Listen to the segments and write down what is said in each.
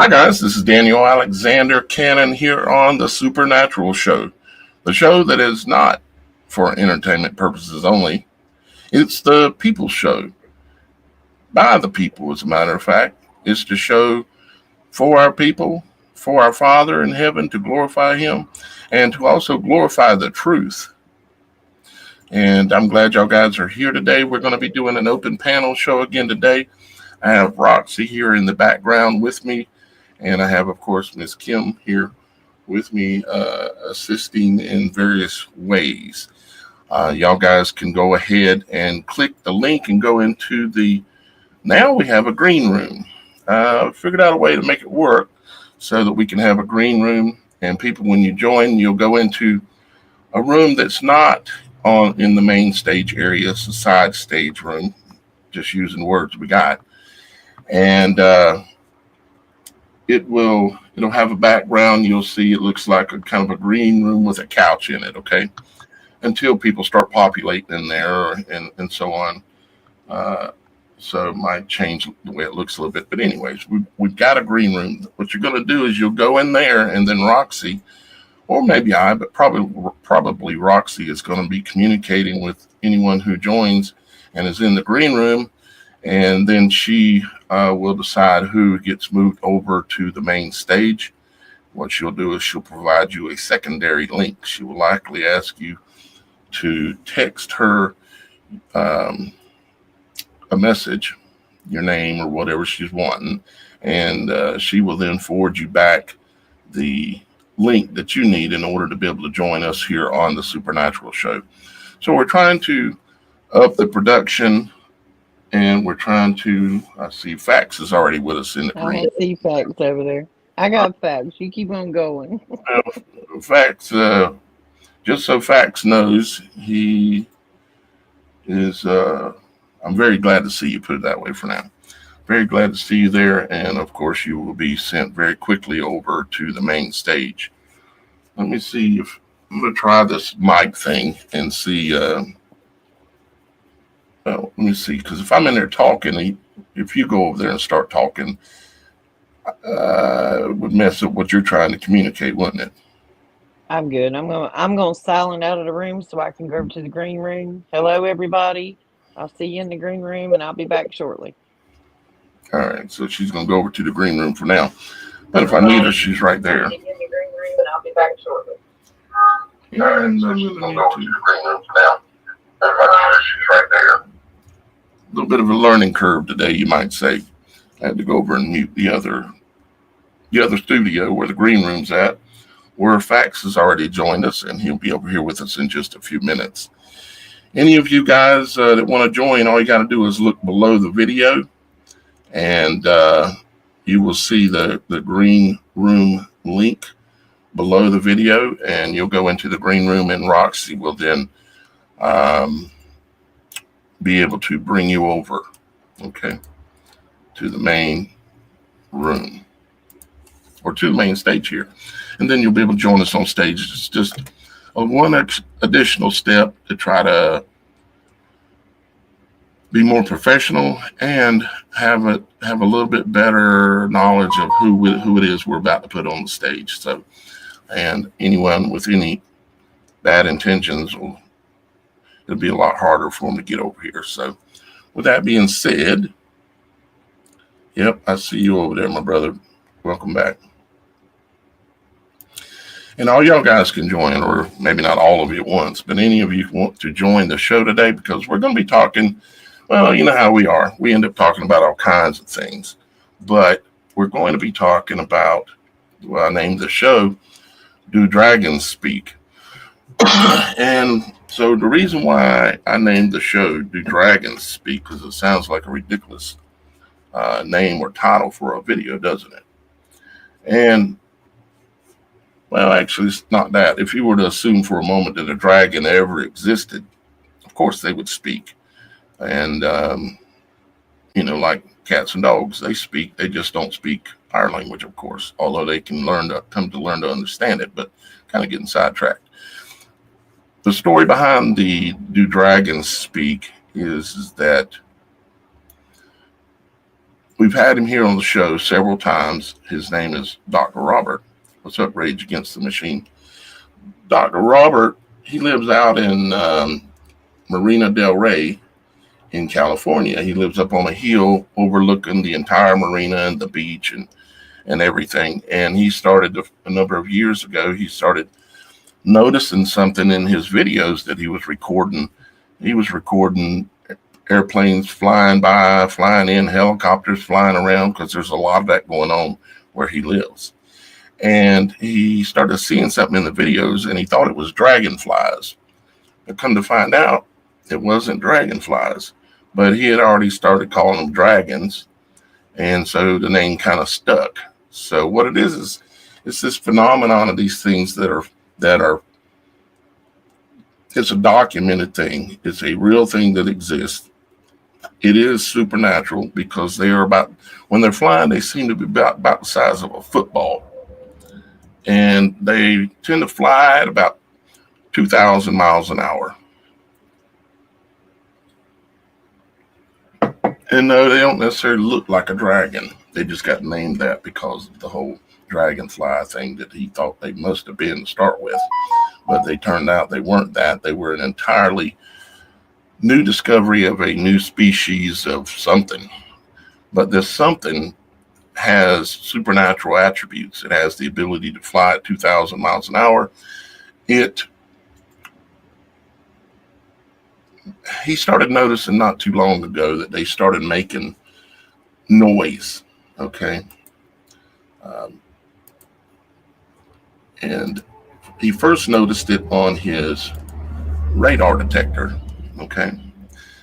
Hi, guys. This is Daniel Alexander Cannon here on The Supernatural Show, the show that is not for entertainment purposes only. It's the people's show, by the people, as a matter of fact. It's the show for our people, for our Father in heaven, to glorify Him, and to also glorify the truth. And I'm glad y'all guys are here today. We're going to be doing an open panel show again today. I have Roxy here in the background with me. And I have, of course, Miss Kim here with me, assisting in various ways. Y'all guys can go ahead and click the link and go into now we have a green room. Figured out a way to make it work so that we can have a green room. And people, when you join, you'll go into a room that's not in the main stage area. It's a side stage room, just using words we got. And it'll have a background. You'll see it looks like a kind of a green room with a couch in it, okay? Until people start populating in there and so on. So it might change the way it looks a little bit. But anyways, we've got a green room. What you're going to do is you'll go in there, and then Roxy, or maybe but probably Roxy, is going to be communicating with anyone who joins and is in the green room. And then she will decide who gets moved over to the main stage. What she'll do is she'll provide you a secondary link. She will likely ask you to text her a message, your name or whatever she's wanting, and she will then forward you back the link that you need in order to be able to join us here on the Supernatural Show. So we're trying to up the production. And we're trying to, I see Fax is already with us in the green. I see Fax over there. I got Fax. You keep on going. Fax, just so Fax knows, he is, I'm very glad to see you, put it that way for now. Very glad to see you there. And of course, you will be sent very quickly over to the main stage. Let me see if I'm going to try this mic thing and see. Well, let me see, because if I'm in there talking, if you go over there and start talking, it would mess up what you're trying to communicate, wouldn't it? I'm good. I'm gonna silent out of the room so I can go over to the green room. Hello, everybody. I'll see you in the green room, and I'll be back shortly. All right, so she's gonna go over to the green room for now. But if I need her, she's right there. I'll see you in the green room, and I'll be back shortly. And I'm gonna need to go over to the green room for now. If I need her, she's right there. A little bit of a learning curve today, you might say. I had to go over and mute the other studio where the green room's at, where Fax has already joined us, and he'll be over here with us in just a few minutes. Any of you guys that want to join, all you got to do is look below the video, and you will see the green room link below the video, and you'll go into the green room, and Roxy will then be able to bring you over, okay, to the main room or to the main stage here. And then you'll be able to join us on stage. It's just one additional step to try to be more professional and have a little bit better knowledge of who it is we're about to put on the stage. So, and anyone with any bad intentions it'll be a lot harder for them to get over here. So with that being said, yep, I see you over there, my brother. Welcome back. And all y'all guys can join, or maybe not all of you at once, but any of you want to join the show today, because we're going to be talking, well, you know how we are. We end up talking about all kinds of things, but we're going to be talking about, well, I named the show, Do Dragons Speak? And so the reason why I named the show Do Dragons Speak, because it sounds like a ridiculous name or title for a video, doesn't it? And, well, actually, it's not that. If you were to assume for a moment that a dragon ever existed, of course they would speak. And, like cats and dogs, they speak. They just don't speak our language, of course, although they can come to learn to understand it, but kind of getting sidetracked. The story behind the Do Dragons Speak is that we've had him here on the show several times. His name is Dr. Robert. What's up, Rage Against the Machine? Dr. Robert, he lives out in Marina del Rey in California. He lives up on a hill overlooking the entire marina and the beach and everything. And he started a number of years ago, he started noticing something in his videos that he was recording. He was recording airplanes flying by, flying in, helicopters flying around, because there's a lot of that going on where he lives. And he started seeing something in the videos, and he thought it was dragonflies. But come to find out, it wasn't dragonflies, but he had already started calling them dragons, and so the name kind of stuck. So what it is it's this phenomenon of these things that are it's a documented thing. It's a real thing that exists. It is supernatural because they are when they're flying, they seem to be about the size of a football. And they tend to fly at about 2,000 miles an hour. And no, they don't necessarily look like a dragon. They just got named that because of the whole dragonfly thing that he thought they must have been to start with. But they turned out they weren't that. They were an entirely new discovery of a new species of something. But this something has supernatural attributes. It has the ability to fly at 2,000 miles an hour. He started noticing not too long ago that they started making noise, okay? And he first noticed it on his radar detector, okay?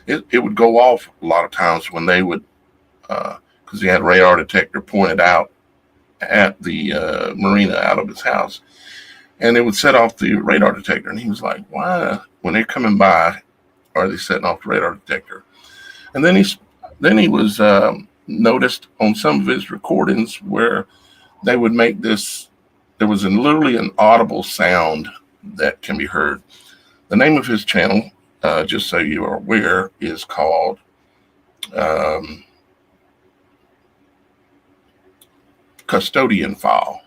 It would go off a lot of times when they would, because he had a radar detector pointed out at the marina out of his house, and it would set off the radar detector. And he was like, why, when they're coming by, are they setting off the radar detector? And then he was noticed on some of his recordings where they would make this, there was literally an audible sound that can be heard. The name of his channel, just so you are aware, is called Custodian File.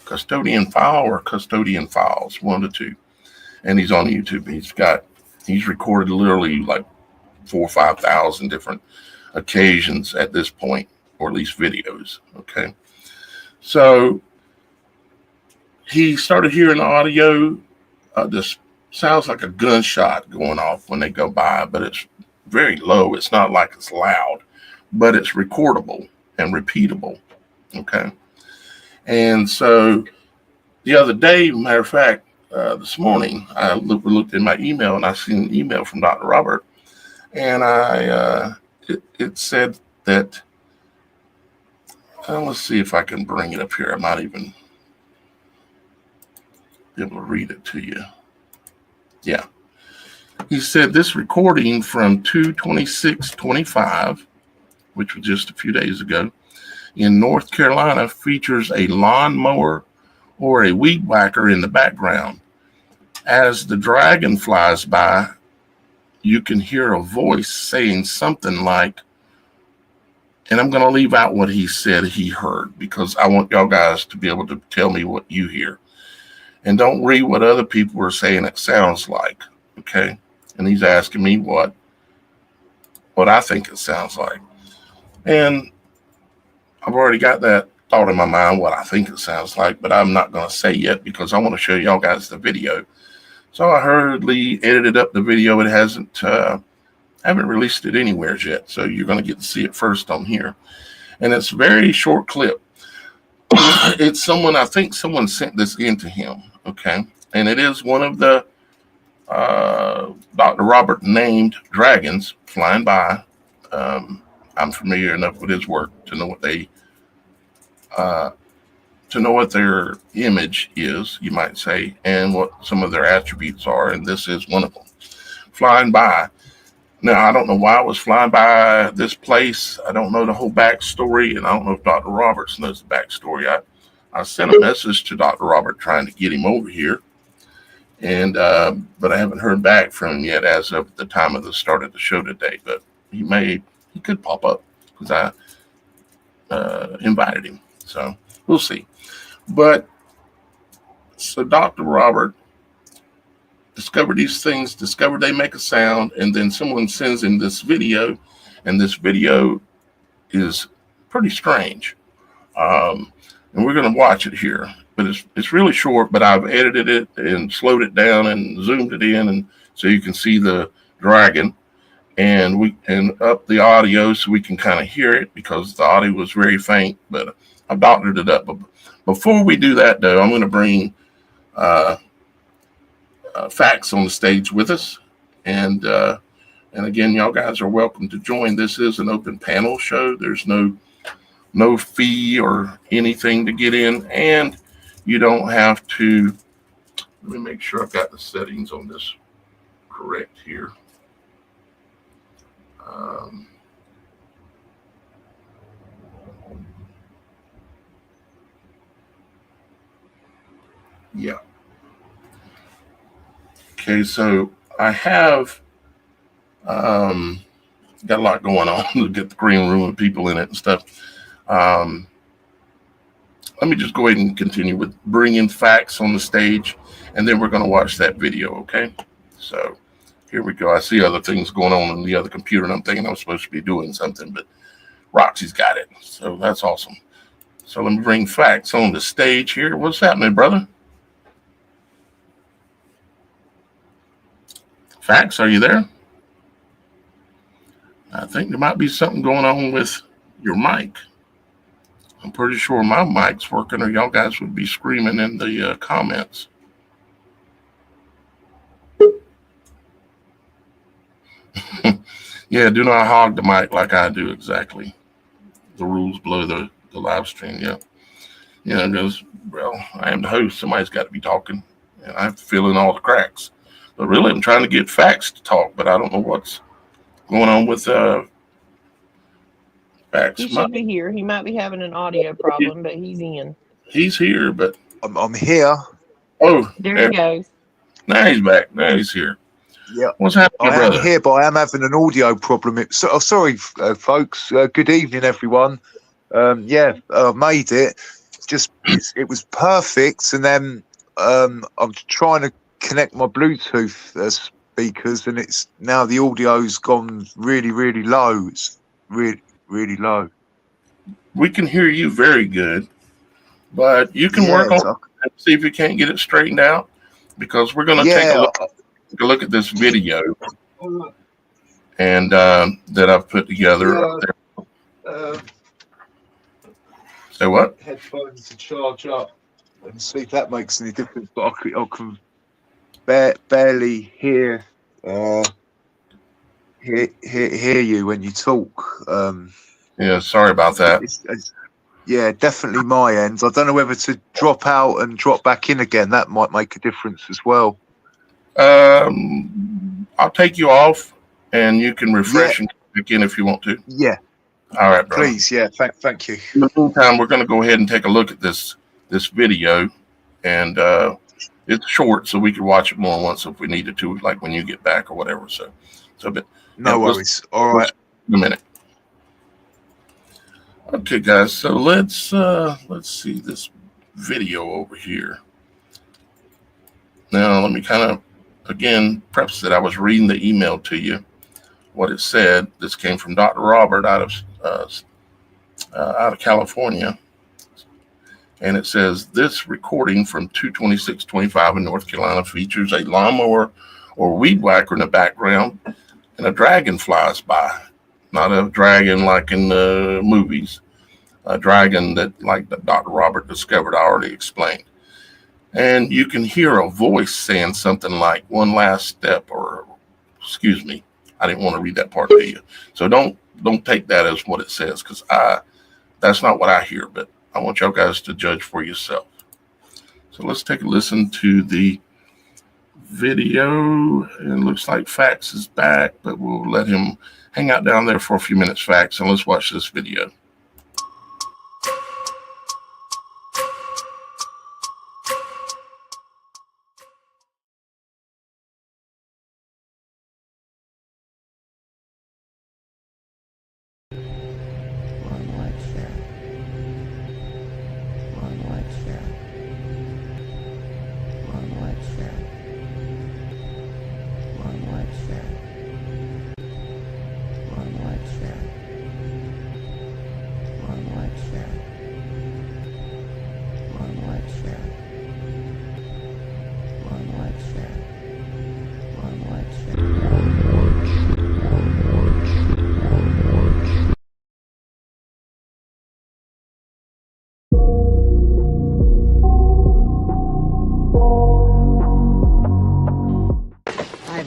Custodian File or Custodian Files, one of the two. And he's on YouTube. He's recorded literally like 4,000 or 5,000 different occasions at this point, or at least videos. Okay. So he started hearing audio. This sounds like a gunshot going off when they go by, but it's very low. It's not like it's loud, but it's recordable and repeatable. Okay. And so the other day, matter of fact, this morning, I looked in my email and I seen an email from Dr. Robert, and it said that, let's see if I can bring it up here. I might even be able to read it to you. Yeah. He said this recording from 2/26/25, which was just a few days ago, in North Carolina features a lawnmower or a weed whacker in the background. As the dragon flies by, you can hear a voice saying something like, and I'm going to leave out what he said he heard, because I want y'all guys to be able to tell me what you hear. And don't read what other people are saying it sounds like, okay? And he's asking me what I think it sounds like. And I've already got that thought in my mind what I think it sounds like, but I'm not going to say yet because I want to show y'all guys the video. So I hurriedly edited up the video. It haven't released it anywhere yet, so you're going to get to see it first on here. And it's a very short clip. It's I think someone sent this in to him, okay? And it is one of the Dr. Robert named dragons flying by. I'm familiar enough with his work to know what their image is, you might say, and what some of their attributes are, and this is one of them. Flying by. Now, I don't know why I was flying by this place. I don't know the whole backstory, and I don't know if Dr. Roberts knows the backstory. I sent a message to Dr. Robert trying to get him over here, and but I haven't heard back from him yet as of the time of the start of the show today. But he could pop up, because invited him. So we'll see. But so Dr. Robert discovered these things, discovered they make a sound, and then someone sends him this video, and this video is pretty strange. And we're going to watch it here, but it's really short, but I've edited it and slowed it down and zoomed it in, and so you can see the dragon, and we can up the audio so we can kind of hear it because the audio was very faint, but I've doctored it up. But before we do that, though, I'm going to bring Facts on the stage with us, and again, y'all guys are welcome to join. This is an open panel show. There's no fee or anything to get in, and you don't have to. Let me make sure I've got the settings on this correct here. Yeah. Okay, so I have got a lot going on to get the green room with people in it and stuff. Let me just go ahead and continue with bringing Facts on the stage, and then we're going to watch that video, okay? So here we go. I see other things going on the other computer, and I'm thinking I'm supposed to be doing something, but Roxy's got it, so that's awesome. So let me bring Facts on the stage here. What's happening, brother? Facts, are you there? I think there might be something going on with your mic. I'm pretty sure my mic's working, or y'all guys would be screaming in the comments. Yeah, do not hog the mic like I do, exactly. The rules below the live stream, yeah. Yeah, because, well, I am the host. Somebody's got to be talking, and I have to fill in all the cracks. But really, I'm trying to get Facts to talk, but I don't know what's going on with Facts. He should be here. He might be having an audio problem, but he's in. He's here, but I'm here. Oh, there he goes. Now he's back. Now he's here. Yeah. What's happening, brother? I am here, but I am having an audio problem. Sorry, folks. Good evening, everyone. Yeah, I made it. It was perfect, and then I'm trying to connect my Bluetooth speakers, and it's now the audio's gone really, really low. It's really, really low. We can hear you very good, but you can work on it and see if you can't get it straightened out, because we're going to take a look at this video and that I've put together. Say what? Headphones to charge up and see if that makes any difference. But I can barely hear you when you talk. Yeah, sorry about that. Yeah, definitely my end. I don't know whether to drop out and drop back in again. That might make a difference as well. I'll take you off, and you can refresh and come back in if you want to. Yeah. All right, brother. Please, yeah. Thank you. In the meantime, we're going to go ahead and take a look at this video, and it's short, so we can watch it more than once if we needed to, like when you get back or whatever. But no worries. All right. In a minute. Okay, guys. So let's see this video over here. Now, let me kind of again preface that I was reading the email to you. What it said. This came from Dr. Robert out of California, and it says this recording from 22625 in North Carolina features a lawnmower or weed whacker in the background, and a dragon flies by. Not a dragon like in the movies, a dragon that, like Dr. Robert discovered, I already explained. And you can hear a voice saying something like "one last step," or excuse me, I didn't want to read that part to you. So don't take that as what it says, because that's not what I hear, but I want y'all guys to judge for yourself. So let's take a listen to the video. It looks like Facts is back, but we'll let him hang out down there for a few minutes, Facts, and let's watch this video. Let's share.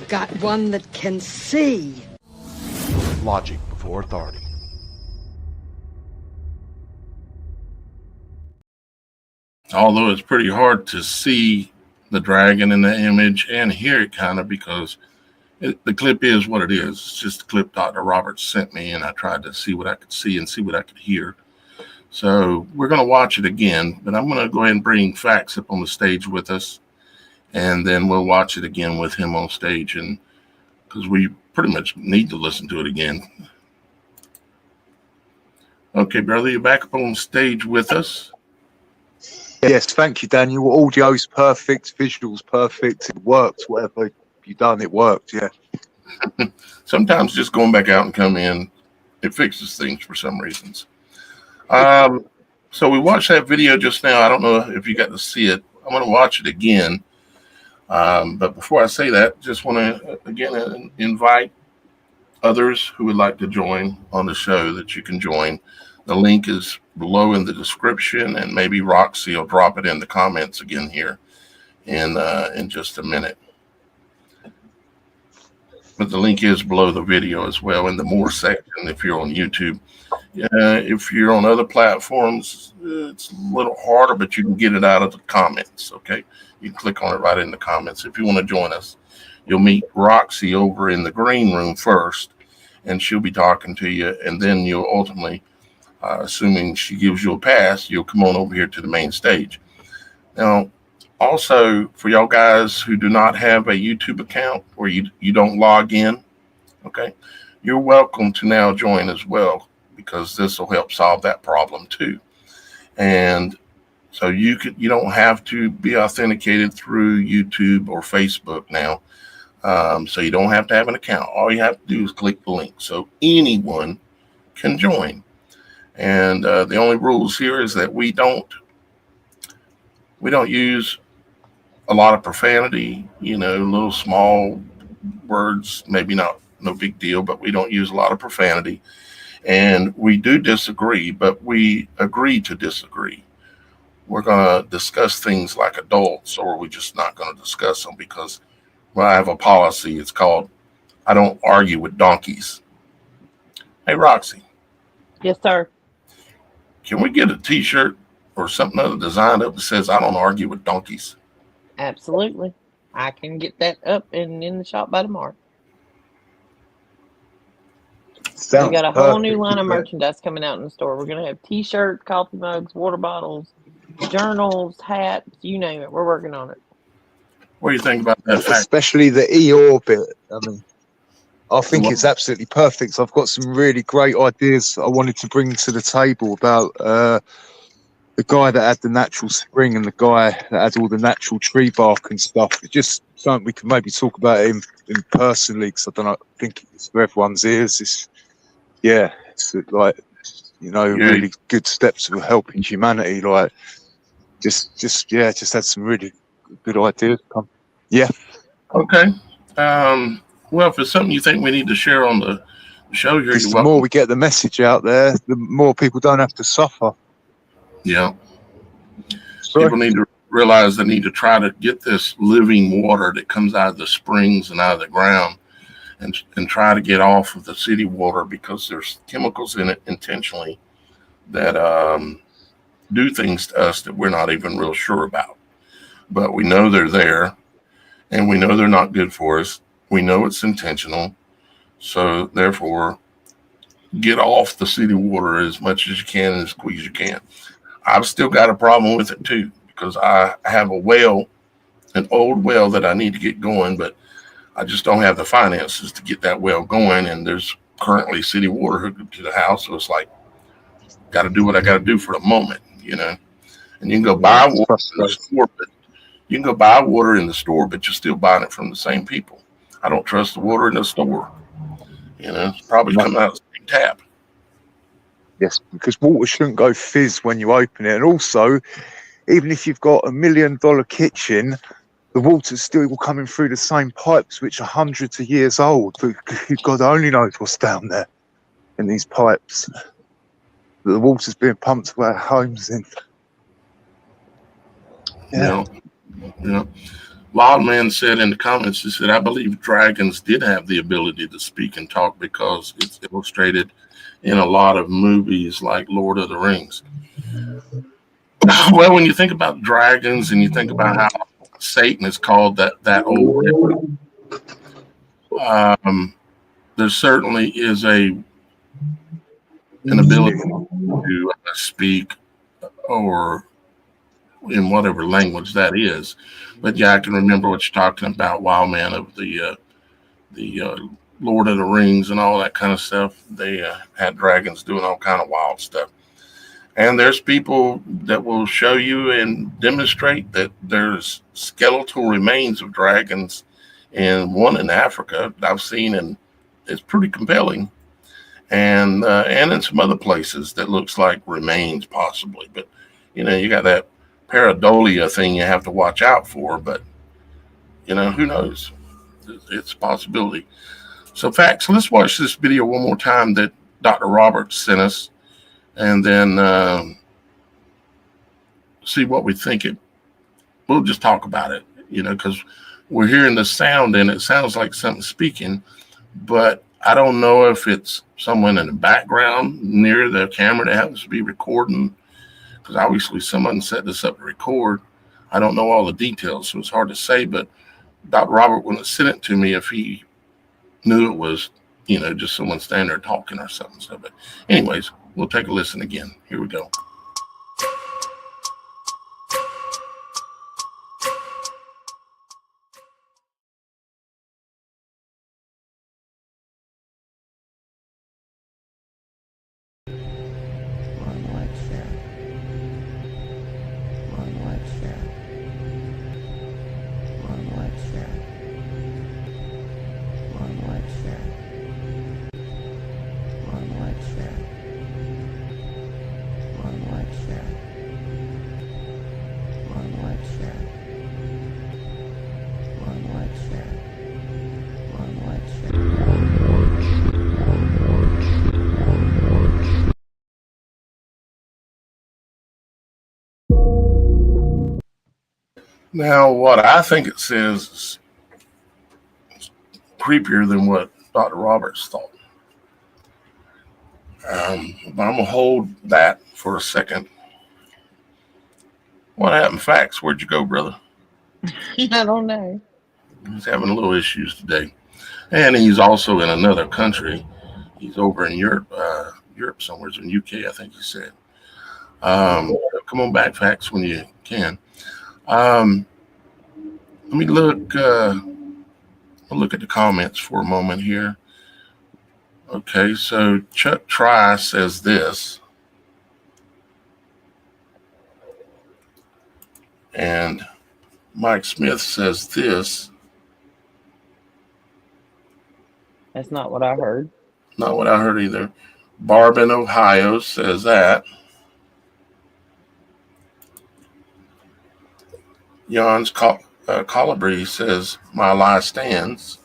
got one that can see. Logic before authority. Although it's pretty hard to see the dragon in the image and hear it kind of because the clip is what it is. It's just a clip Dr. Roberts sent me, and I tried to see what I could see and see what I could hear. So we're going to watch it again, but I'm going to go ahead and bring Fax up on the stage with us, and then we'll watch it again with him on stage, and because we pretty much need to listen to it again. Okay, brother, you're back up on stage with us. Yes, thank you, Daniel. Audio's perfect, visuals perfect. It worked. Whatever you done, it worked. Yeah. Sometimes just going back out and come in, it fixes things for some reasons. So we watched that video just now. I don't know if you got to see it. I'm going to watch it again. But before I say that, just want to again invite others who would like to join on the show that you can join. The link is below in the description, and maybe Roxy will drop it in the comments again here in just a minute. But the link is below the video as well in the more section if you're on YouTube. If you're on other platforms, it's a little harder, but you can get it out of the comments, okay? You can click on it right in the comments. If you want to join us, you'll meet Roxy over in the green room first, and she'll be talking to you, and then you'll ultimately, assuming she gives you a pass, you'll come on over here to the main stage. Now, also, for y'all guys who do not have a YouTube account or you don't log in, okay, you're welcome to now join as well, because this will help solve that problem too. And so you don't have to be authenticated through YouTube or Facebook now. So you don't have to have an account. All you have to do is click the link. So anyone can join. And the only rules here is that we don't use a lot of profanity, little small words, maybe no big deal, but we don't use a lot of profanity. And we do disagree, but we agree to disagree. We're going to discuss things like adults, or we're just not going to discuss them because, well, I have a policy. It's called, I don't argue with donkeys. Hey, Roxy. Yes, sir. Can we get a t-shirt or something other designed up that says, I don't argue with donkeys? Absolutely. I can get that up and in the shop by tomorrow. We got a whole new line of merchandise coming out in the store. We're going to have t-shirts, coffee mugs, water bottles, journals, hats, you name it. We're working on it. What do you think about that fact? Especially the e-orbit. I think it's absolutely perfect. I've got some really great ideas I wanted to bring to the table about the guy that had the natural spring and the guy that had all the natural tree bark and stuff. It's just something we can maybe talk about him personally, because I think it's for everyone's ears. It's like, really good steps of helping humanity. Like, just had some really good ideas. Yeah. Okay. Well, if it's something you think we need to share on the show here, the more we get the message out there, the more people don't have to suffer. Yeah. People need to realize they need to try to get this living water that comes out of the springs and out of the ground and try to get off of the city water, because there's chemicals in it intentionally that do things to us that we're not even real sure about. But we know they're there, and we know they're not good for us. We know it's intentional. So therefore, get off the city water as much as you can and as quick as you can. I've still got a problem with it too, because I have a well, an old well that I need to get going, but I just don't have the finances to get that well going. And there's currently city water hooked up to the house. So it's like, got to do what I got to do for the moment, And you can go buy water in the store, but you can go buy water in the store, but you're still buying it from the same people. I don't trust the water in the store. It's probably coming out of the same tap. Yes, because water shouldn't go fizz when you open it. And also, even if you've got $1 million kitchen, the water's still coming through the same pipes, which are hundreds of years old. God only knows what's down there in these pipes. The water's being pumped to our homes in. Yeah. Wildman said in the comments, he said, I believe dragons did have the ability to speak and talk because it's illustrated in a lot of movies like Lord of the Rings. Well, when you think about dragons and you think about how Satan is called that old river, there certainly is an ability to speak or in whatever language that is. But yeah, I can remember what you're talking about, Wildman, of the Lord of the Rings and all that kind of stuff. They had dragons doing all kind of wild stuff. And there's people that will show you and demonstrate that there's skeletal remains of dragons, and one in Africa I've seen, and it's pretty compelling. And in some other places that looks like remains possibly. But you got that pareidolia thing you have to watch out for. But who knows? It's a possibility. So, facts. Let's watch this video one more time that Dr. Roberts sent us, and then see what we think. We'll just talk about it, because we're hearing the sound and it sounds like something speaking, but I don't know if it's someone in the background near the camera that happens to be recording, because obviously someone set this up to record. I don't know all the details, so it's hard to say, but Dr. Robert wouldn't have sent it to me if he knew it was, just someone standing there talking or something. So, but anyways, we'll take a listen again. Here we go. Now, what I think it says is creepier than what Dr. Roberts thought. But I'm going to hold that for a second. What happened, Fax? Where'd you go, brother? I don't know. He's having a little issues today. And he's also in another country. He's over in Europe, somewhere in UK, I think he said. Come on back, Fax, when you can. Let me look at the comments for a moment here. Okay, so Chuck Try says this. And Mike Smith says this. That's not what I heard. Not what I heard either. Barb in Ohio says that. Jan's Colibri says, my lie stands.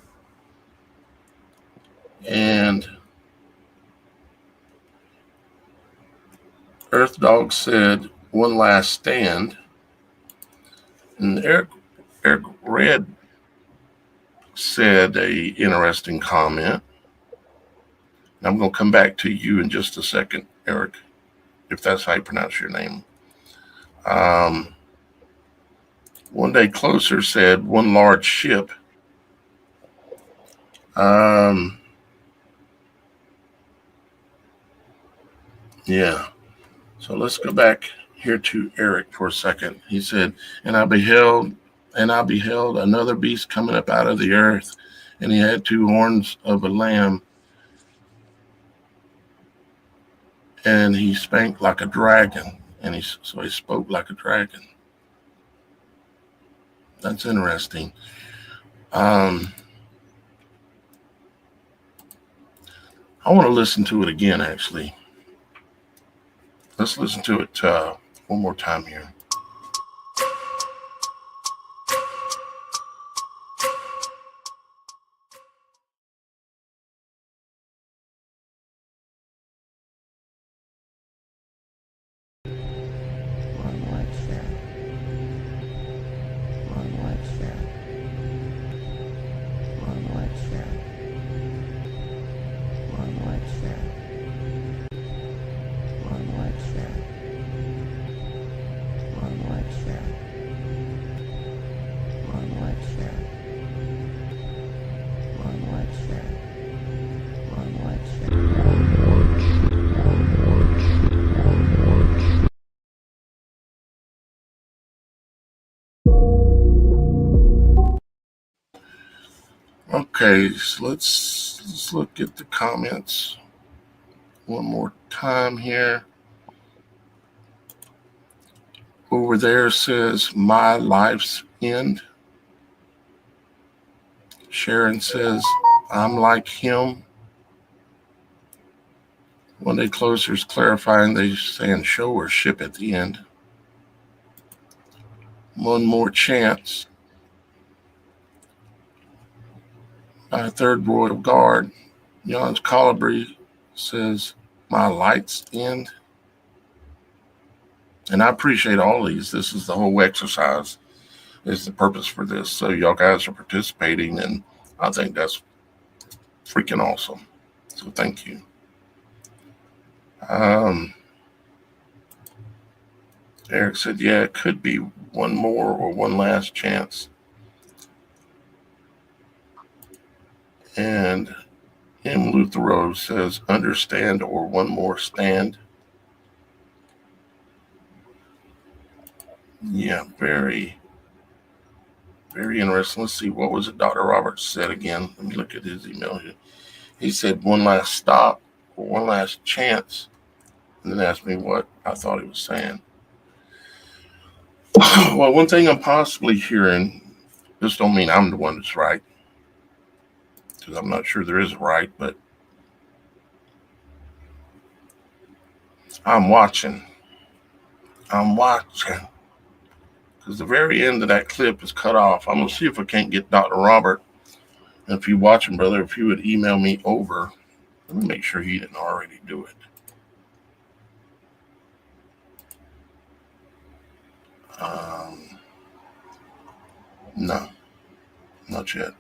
And Earth Dog said, one last stand. And Eric Red said a interesting comment. I'm going to come back to you in just a second, Eric, if that's how you pronounce your name. One Day Closer said one large ship. Yeah. So let's go back here to Eric for a second. He said, and I beheld another beast coming up out of the earth, and he had two horns of a lamb, and he spake like a dragon, and he spoke like a dragon. That's interesting. I want to listen to it again, actually. Let's listen to it one more time here. Okay, so let's look at the comments one more time here. Over there says, my life's end. Sharon says, I'm like him. One Day Closer is clarifying they saying show or ship at the end. One More Chance. Third Royal Guard. Jan's Colibri says, my light's end. And I appreciate all these. This is the whole exercise, is the purpose for this. So y'all guys are participating, and I think that's freaking awesome. So thank you. Eric said, yeah, it could be one more or one last chance. And M. Luther Rose says, understand or one more stand. Yeah, very, very interesting. Let's see, what was it Dr. Roberts said again? Let me look at his email here. He said one last stop or one last chance, and then asked me what I thought he was saying. Well, one thing I'm possibly hearing, this don't mean I'm the one that's right, because I'm not sure there is a right, but I'm watching. Because the very end of that clip is cut off. I'm going to see if I can't get Dr. Robert. And if you're watching, brother, if you would email me over, let me make sure he didn't already do it. No, not yet.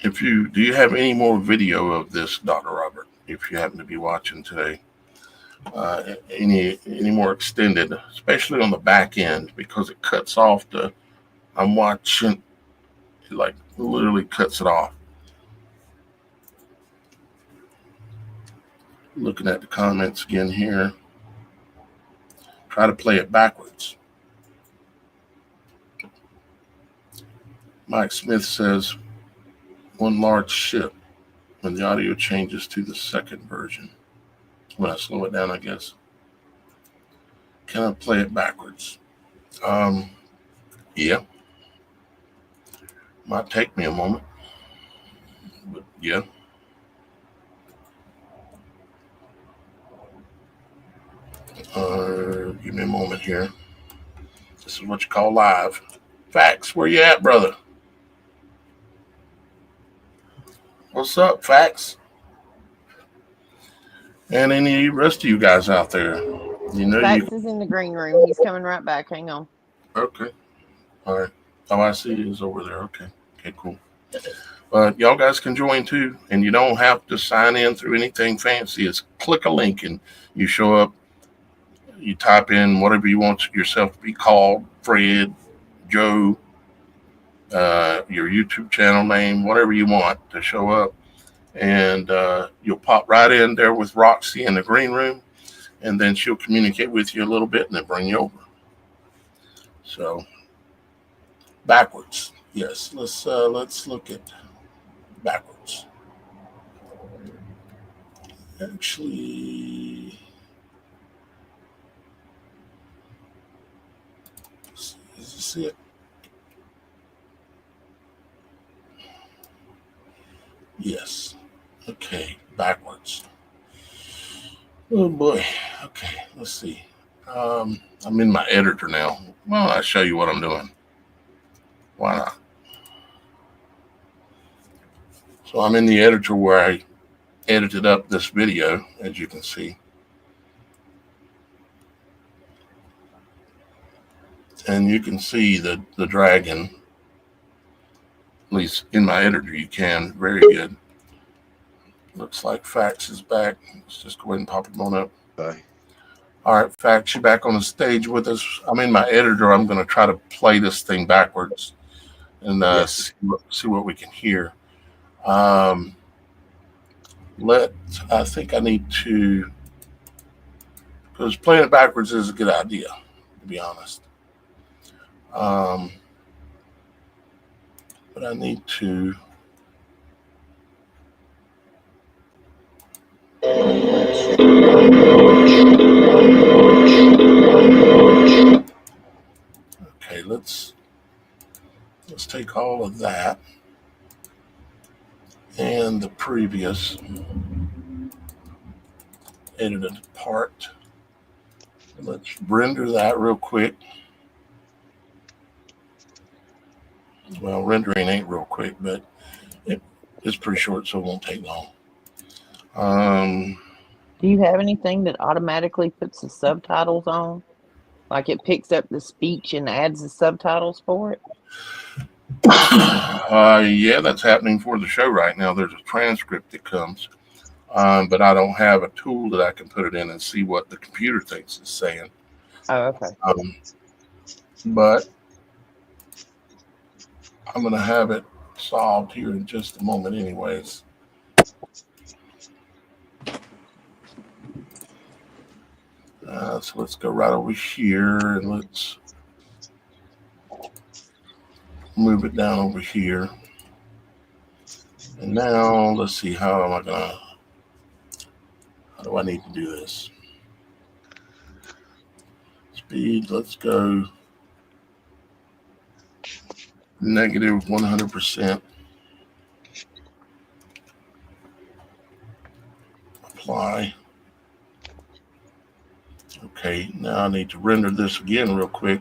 Do you have any more video of this, Dr. Robert, if you happen to be watching today? Any more extended, especially on the back end, because it cuts off I'm watching, it like literally cuts it off. Looking at the comments again here. Try to play it backwards. Mike Smith says, one large ship when the audio changes to the second version. When I slow it down, I guess. Can I play it backwards? Yeah. Might take me a moment. But yeah. Give me a moment here. This is what you call live. Fax, where you at, brother? What's up, Fax? And any rest of you guys out there? Fax is in the green room. He's coming right back. Hang on. Okay. All right. Oh, I see he's over there. Okay, cool. But y'all guys can join too, and you don't have to sign in through anything fancy. It's click a link and you show up. You type in whatever you want yourself to be called, Fred, Joe, your YouTube channel name, whatever you want to show up. And you'll pop right in there with Roxy in the green room, and then she'll communicate with you a little bit and then bring you over. So backwards. Yes, let's look at backwards. Actually, is this it? Yes. Okay, backwards. Oh boy. Okay, let's see. I'm in my editor now. Well, I'll show you what I'm doing. Why not? So I'm in the editor where I edited up this video, as you can see. And you can see the dragon, at least in my editor you can, very good. Looks like Fax is back. Let's just go ahead and pop him on up. Okay. All right, Fax, you're back on the stage with us. I'm in my editor. I'm going to try to play this thing backwards and Yes. see what we can hear. I think I need to, because playing it backwards is a good idea, to be honest. but I need to. Okay, let's take all of that and the previous edited part. Let's render that real quick. Well, rendering ain't real quick, but it's pretty short, so it won't take long. Do you have anything that automatically puts the subtitles on? Like it picks up the speech and adds the subtitles for it? Yeah, that's happening for the show right now. There's a transcript that comes, but I don't have a tool that I can put it in and see what the computer thinks it's saying. Oh, okay. But I'm going to have it solved here in just a moment anyways. So let's go right over here and let's move it down over here. And now let's see, how do I need to do this? Speed, let's go negative 100%. Apply. Okay, now I need to render this again real quick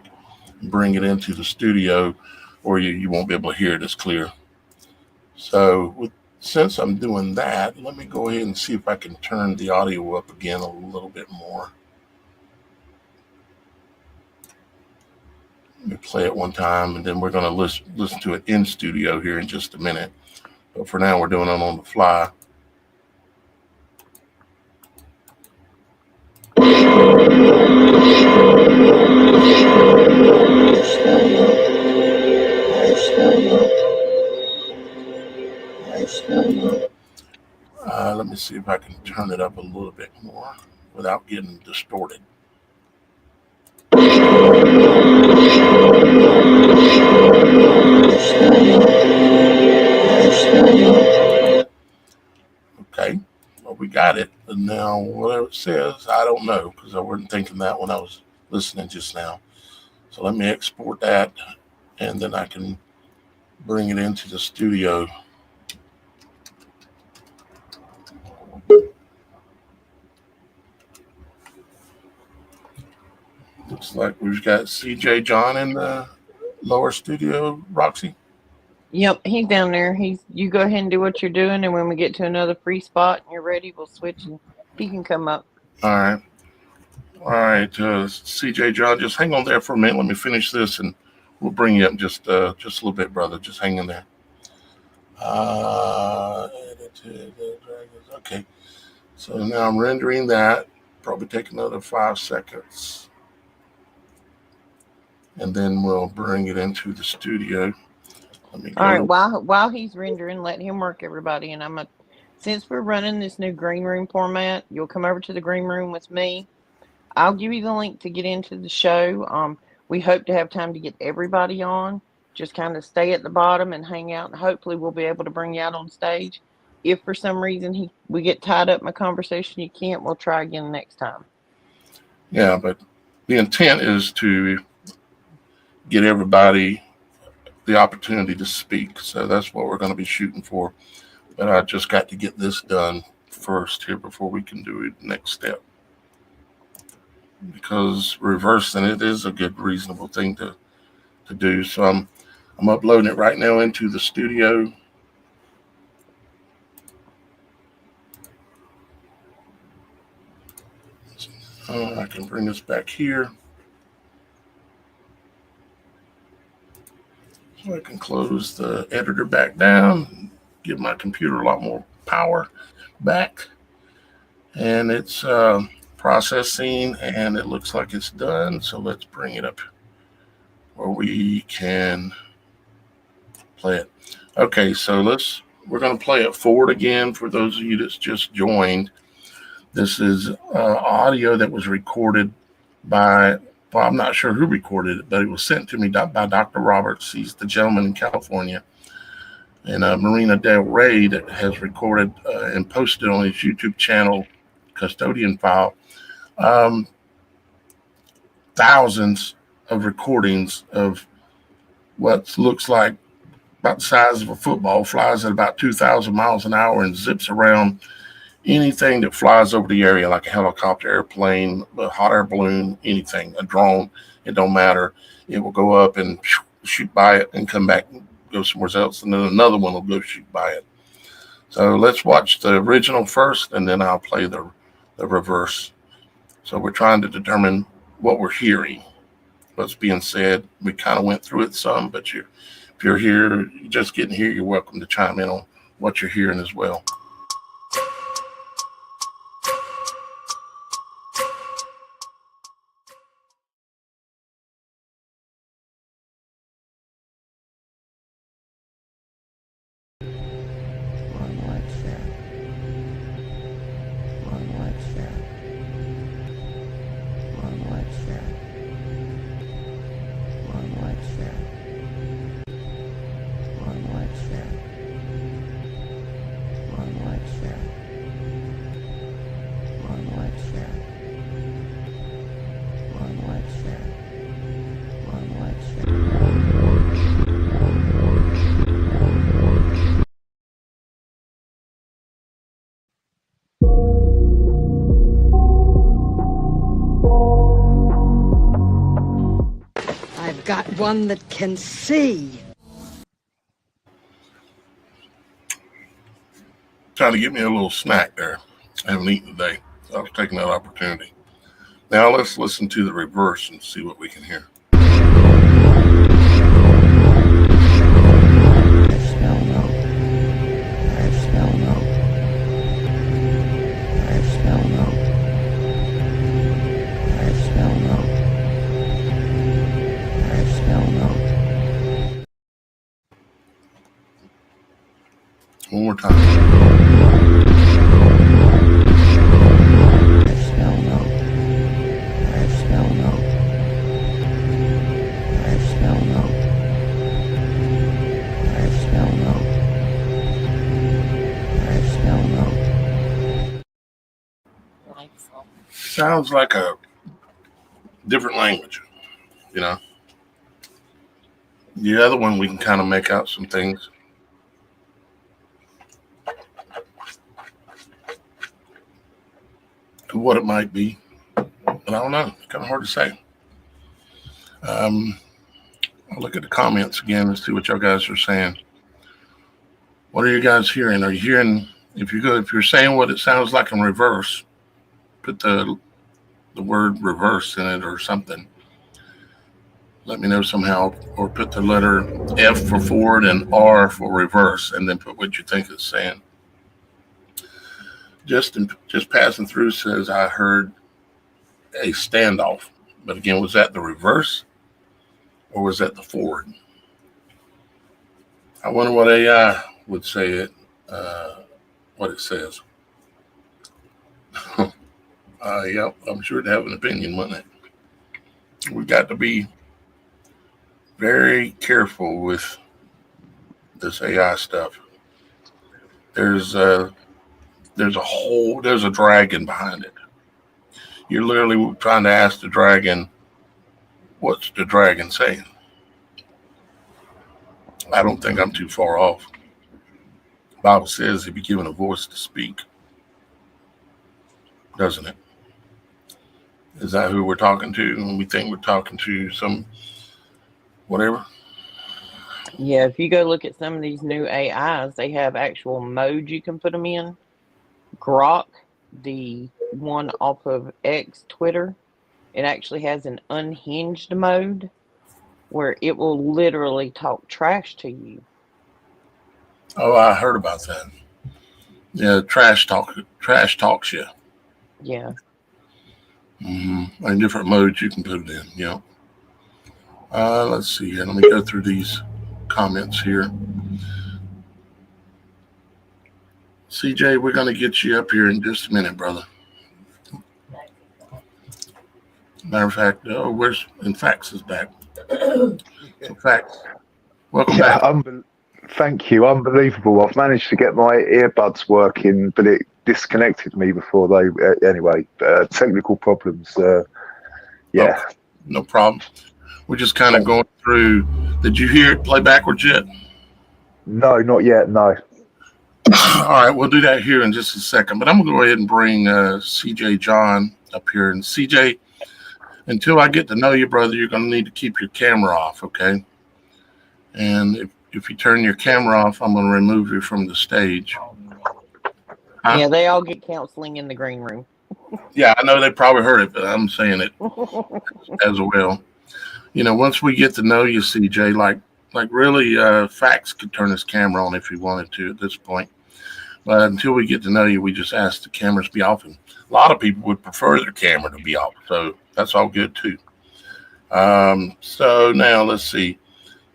and bring it into the studio, or you won't be able to hear it as clear. So since I'm doing that, let me go ahead and see if I can turn the audio up again a little bit more. Let me play it one time, and then we're going to listen to it in studio here in just a minute. But for now, we're doing it on the fly. Let me see if I can turn it up a little bit more without getting distorted. Okay, well, we got it. And now whatever it says, I don't know, because I wasn't thinking that when I was listening just now. So let me export that, and then I can bring it into the studio. Looks like we've got CJ John in the lower studio, Roxy. Yep, he's down there. You go ahead and do what you're doing, and when we get to another free spot and you're ready, we'll switch and he can come up. All right. CJ John, just hang on there for a minute. Let me finish this, and we'll bring you up just a little bit, brother. Just hang in there. Okay. So now I'm rendering that. Probably take another 5 seconds. And then we'll bring it into the studio. All right. While he's rendering, let him work, everybody. And since we're running this new green room format, you'll come over to the green room with me. I'll give you the link to get into the show. We hope to have time to get everybody on. Just kind of stay at the bottom and hang out, and hopefully we'll be able to bring you out on stage. If for some reason we get tied up in a conversation you can't, we'll try again next time. Yeah, but the intent is to get everybody the opportunity to speak. So that's what we're going to be shooting for. But I just got to get this done first here before we can do the next step. Because reversing it is a good, reasonable thing to do. So I'm uploading it right now into the studio. I can bring this back here. So I can close the editor back down, give my computer a lot more power back. And it's processing, and it looks like it's done. So let's bring it up where we can play it. Okay, so we're going to play it forward again for those of you that's just joined. This is audio that was recorded by, well, I'm not sure who recorded it, but it was sent to me by Dr. Roberts. He's the gentleman in California and Marina Del Rey that has recorded and posted on his YouTube channel, Custodian File, thousands of recordings of what looks like about the size of a football, flies at about 2,000 miles an hour and zips around anything that flies over the area, like a helicopter, airplane, a hot air balloon, anything, a drone. It don't matter. It will go up and shoot by it and come back and go somewhere else, and then another one will go shoot by it. So let's watch the original first, and then I'll play the reverse. So we're trying to determine what we're hearing, what's being said. We kind of went through it some, but if you're here, just getting here, you're welcome to chime in on what you're hearing as well. I've got one that can see. Trying to get me a little snack there. I haven't eaten today, so I was taking that opportunity. Now let's listen to the reverse and see what we can hear. One more time. Sounds like a different language, you know. The other one, we can kind of make out some things. What it might be, but I don't know. It's kind of hard to say. I'll look at the comments again and see what y'all guys are saying. What are you guys hearing? Are you hearing, if you're saying what it sounds like in reverse, put the word reverse in it or something. Let me know somehow, or put the letter F for forward and R for reverse, and then put what you think it's saying. Just passing through says, I heard a standoff. But again, was that the reverse or was that the forward? I wonder what AI would say it, what it says. Yep, I'm sure it'd have an opinion, wouldn't it? We've got to be very careful with this AI stuff. There's a dragon behind it. You're literally trying to ask the dragon, what's the dragon saying? I don't think I'm too far off. The Bible says he'd be given a voice to speak, doesn't it? Is that who we're talking to when we think we're talking to some whatever? Yeah, if you go look at some of these new AIs, they have actual modes you can put them in. Grok, the one off of X, Twitter, it actually has an unhinged mode where it will literally talk trash to you. Oh, I heard about that. Yeah, trash talks you. Yeah. Mm-hmm. And different modes you can put it in. Yeah. Let's see here. Let me go through these comments here. CJ, we're going to get you up here in just a minute, brother. Matter of fact, Fax is back. So Fax, welcome back. Thank you. Unbelievable. I've managed to get my earbuds working, but it disconnected me before they. Anyway, technical problems. Yeah. Okay, no problem. We're just kind of going through. Did you hear it play backwards yet? No, not yet. No. All right, we'll do that here in just a second. But I'm going to go ahead and bring CJ John up here. And CJ, until I get to know you, brother, you're going to need to keep your camera off, okay? And if you turn your camera off, I'm going to remove you from the stage. Huh? Yeah, they all get counseling in the green room. Yeah, I know they probably heard it, but I'm saying it as well. You know, once we get to know you, CJ, like really, Fax could turn his camera on if he wanted to at this point. But until we get to know you, we just ask the cameras be off. And a lot of people would prefer their camera to be off, so that's all good too. So now let's see.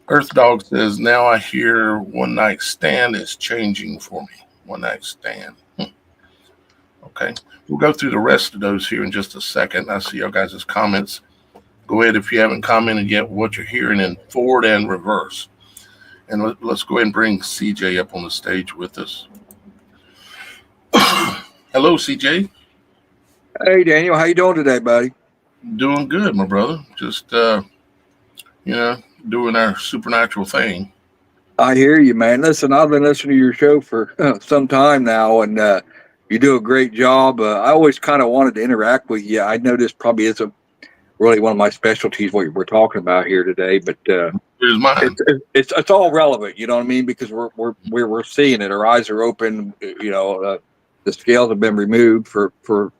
Earth Dog says, now I hear one night stand is changing for me. One night stand. Okay. We'll go through the rest of those here in just a second. I see your guys' comments. Go ahead if you haven't commented yet what you're hearing in forward and reverse. And let's go ahead and bring CJ up on the stage with us. Hello, CJ. Hey, Daniel. How you doing today, buddy? Doing good, my brother. Just, doing our supernatural thing. I hear you, man. Listen, I've been listening to your show for some time now, and you do a great job. I always kind of wanted to interact with you. I know this probably isn't really one of my specialties, what we're talking about here today, but Here's mine. it's all relevant. You know what I mean? Because we're seeing it. Our eyes are open. The scales have been removed for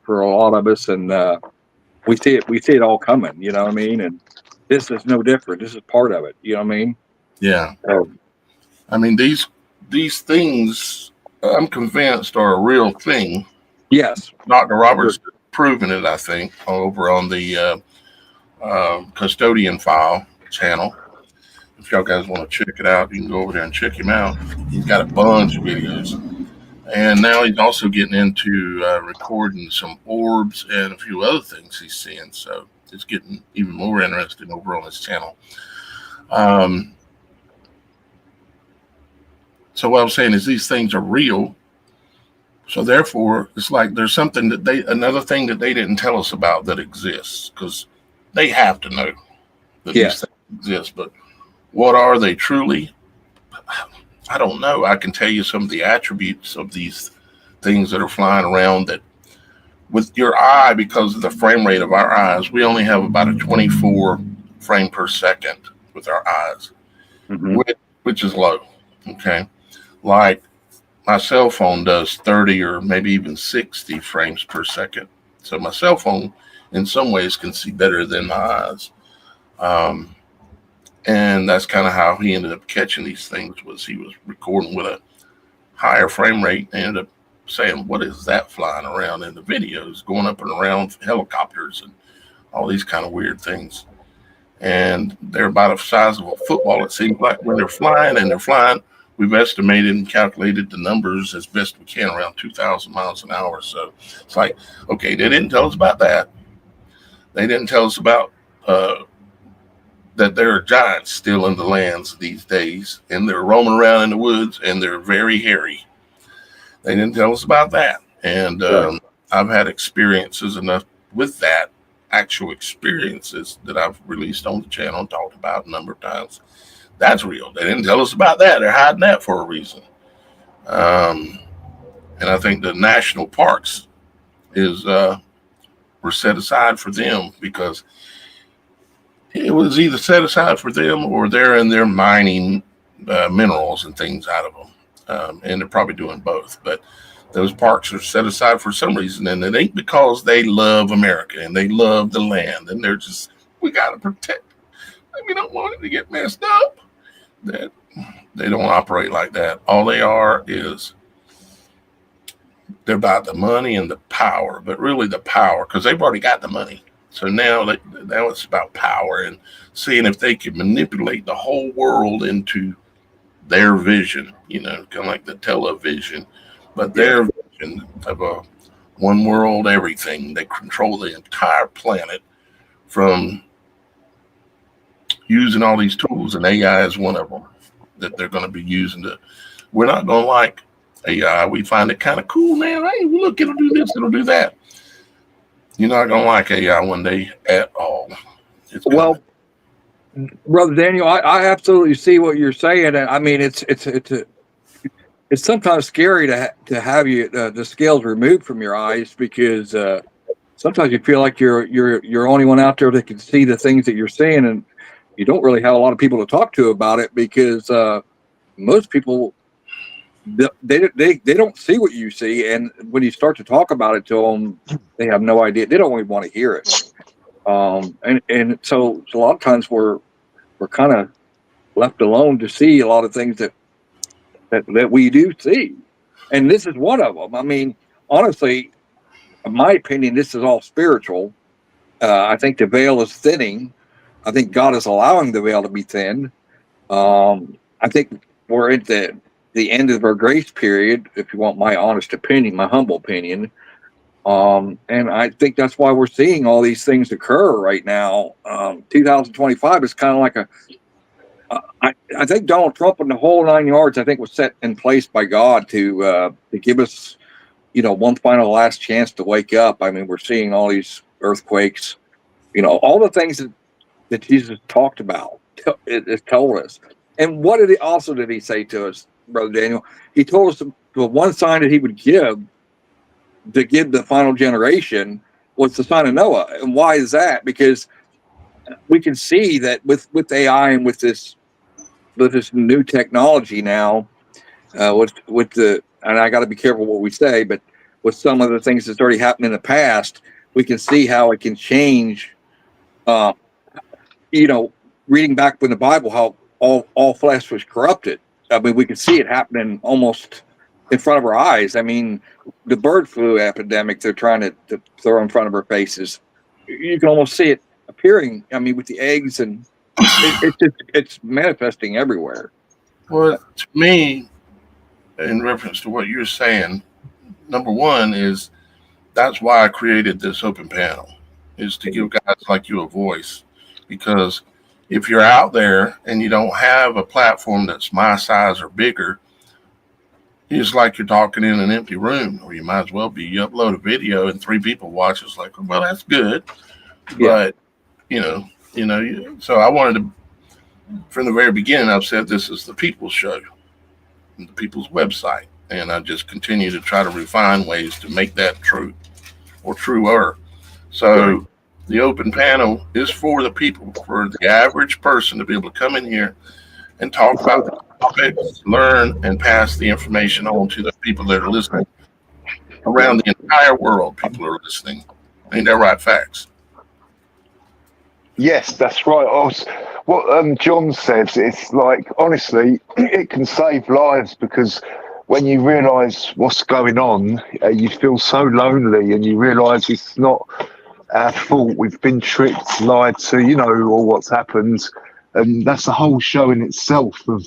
a lot of us, and we see it all coming. You know what I mean? And this is no different. This is part of it. You know what I mean? Yeah. I mean, these things, I'm convinced, are a real thing. Yes. Dr. Roberts proven it, I think, over on the Custodian File channel. If y'all guys want to check it out, you can go over there and check him out. He's got a bunch of videos. And now he's also getting into recording some orbs and a few other things he's seeing. So it's getting even more interesting over on his channel. So what I'm saying is these things are real. So therefore, it's like there's something another thing that they didn't tell us about that exists, because they have to know that these things exist. But what are they truly? I don't know. I can tell you some of the attributes of these things that are flying around that with your eye, because of the frame rate of our eyes, we only have about a 24 frame per second with our eyes, which is low. Okay. Like my cell phone does 30 or maybe even 60 frames per second. So my cell phone in some ways can see better than my eyes. And that's kind of how he ended up catching these things, was he was recording with a higher frame rate and ended up saying, what is that flying around in the videos, going up and around helicopters and all these kind of weird things. And they're about the size of a football, it seems like, when they're flying. We've estimated and calculated the numbers as best we can, around 2,000 miles an hour. So it's like, okay, they didn't tell us about that. They didn't tell us about that there are giants still in the lands these days, and they're roaming around in the woods, and they're very hairy. They didn't tell us about that. And I've had experiences enough with that, actual experiences that I've released on the channel and talked about a number of times. That's real. They didn't tell us about that. They're hiding that for a reason. And I think the national parks were set aside for them, because it was either set aside for them or they're in there mining minerals and things out of them. And they're probably doing both. But those parks are set aside for some reason. And it ain't because they love America and they love the land. And they're just, we got to protect it. We don't want it to get messed up. That they don't operate like that. All they are is they're about the money and the power, but really the power, because they've already got the money. So now it's about power and seeing if they can manipulate the whole world into their vision, kind of like the television, but their vision of a one world everything. They control the entire planet from using all these tools, and AI is one of them. that they're going to be using. We're not going to like AI. We find it kind of cool now. Hey, look, it'll do this, it'll do that. You're not going to like AI one day at all. Well, Brother Daniel, I absolutely see what you're saying, and I mean it's sometimes scary to have the scales removed from your eyes, because sometimes you feel like you're only one out there that can see the things that you're seeing, and you don't really have a lot of people to talk to about it, because most people they don't see what you see, and when you start to talk about it to them, they have no idea. They don't even want to hear it. And so a lot of times we're kind of left alone to see a lot of things that we do see, and this is one of them. I mean, honestly, in my opinion, this is all spiritual. I think the veil is thinning. I think God is allowing the veil to be thinned. I think we're at the end of our grace period, if you want my honest opinion, my humble opinion. And I think that's why we're seeing all these things occur right now. 2025 is kind of like I think Donald Trump and the whole 9 yards, I think, was set in place by God to give us, one final last chance to wake up. I mean, we're seeing all these earthquakes, all the things that Jesus talked about. It told us. And what did he say to us, Brother Daniel? He told us the one sign that he would give to give the final generation was the sign of Noah. And why is that? Because we can see that with AI and with this new technology now, with the, and I got to be careful what we say, but with some of the things that's already happened in the past, we can see how it can change. Reading back in the Bible, how all flesh was corrupted. I mean, we can see it happening almost in front of our eyes. I mean, the bird flu epidemic they're trying to throw in front of our faces, you can almost see it appearing. I mean, with the eggs, and it's manifesting everywhere. Well, to me, in reference to what you're saying, number one is that's why I created this open panel, is to give guys like you a voice. Because if you're out there and you don't have a platform that's my size or bigger, it's like you're talking in an empty room, or you might as well be. You upload a video and 3 people watch. It's like, well, that's good, Yeah. but so I wanted to, from the very beginning, I've said this is the people's show, the people's website, and I just continue to try to refine ways to make that true or truer. So the open panel is for the people, for the average person to be able to come in here and talk about the topics, learn, and pass the information on to the people that are listening around the entire world. People are listening. Ain't that right? Facts. Yes, that's right. What John says, it's like, honestly, it can save lives, because when you realise what's going on, you feel so lonely, and you realise it's not our fault. We've been tricked, lied to, all what's happened. And that's the whole show in itself, of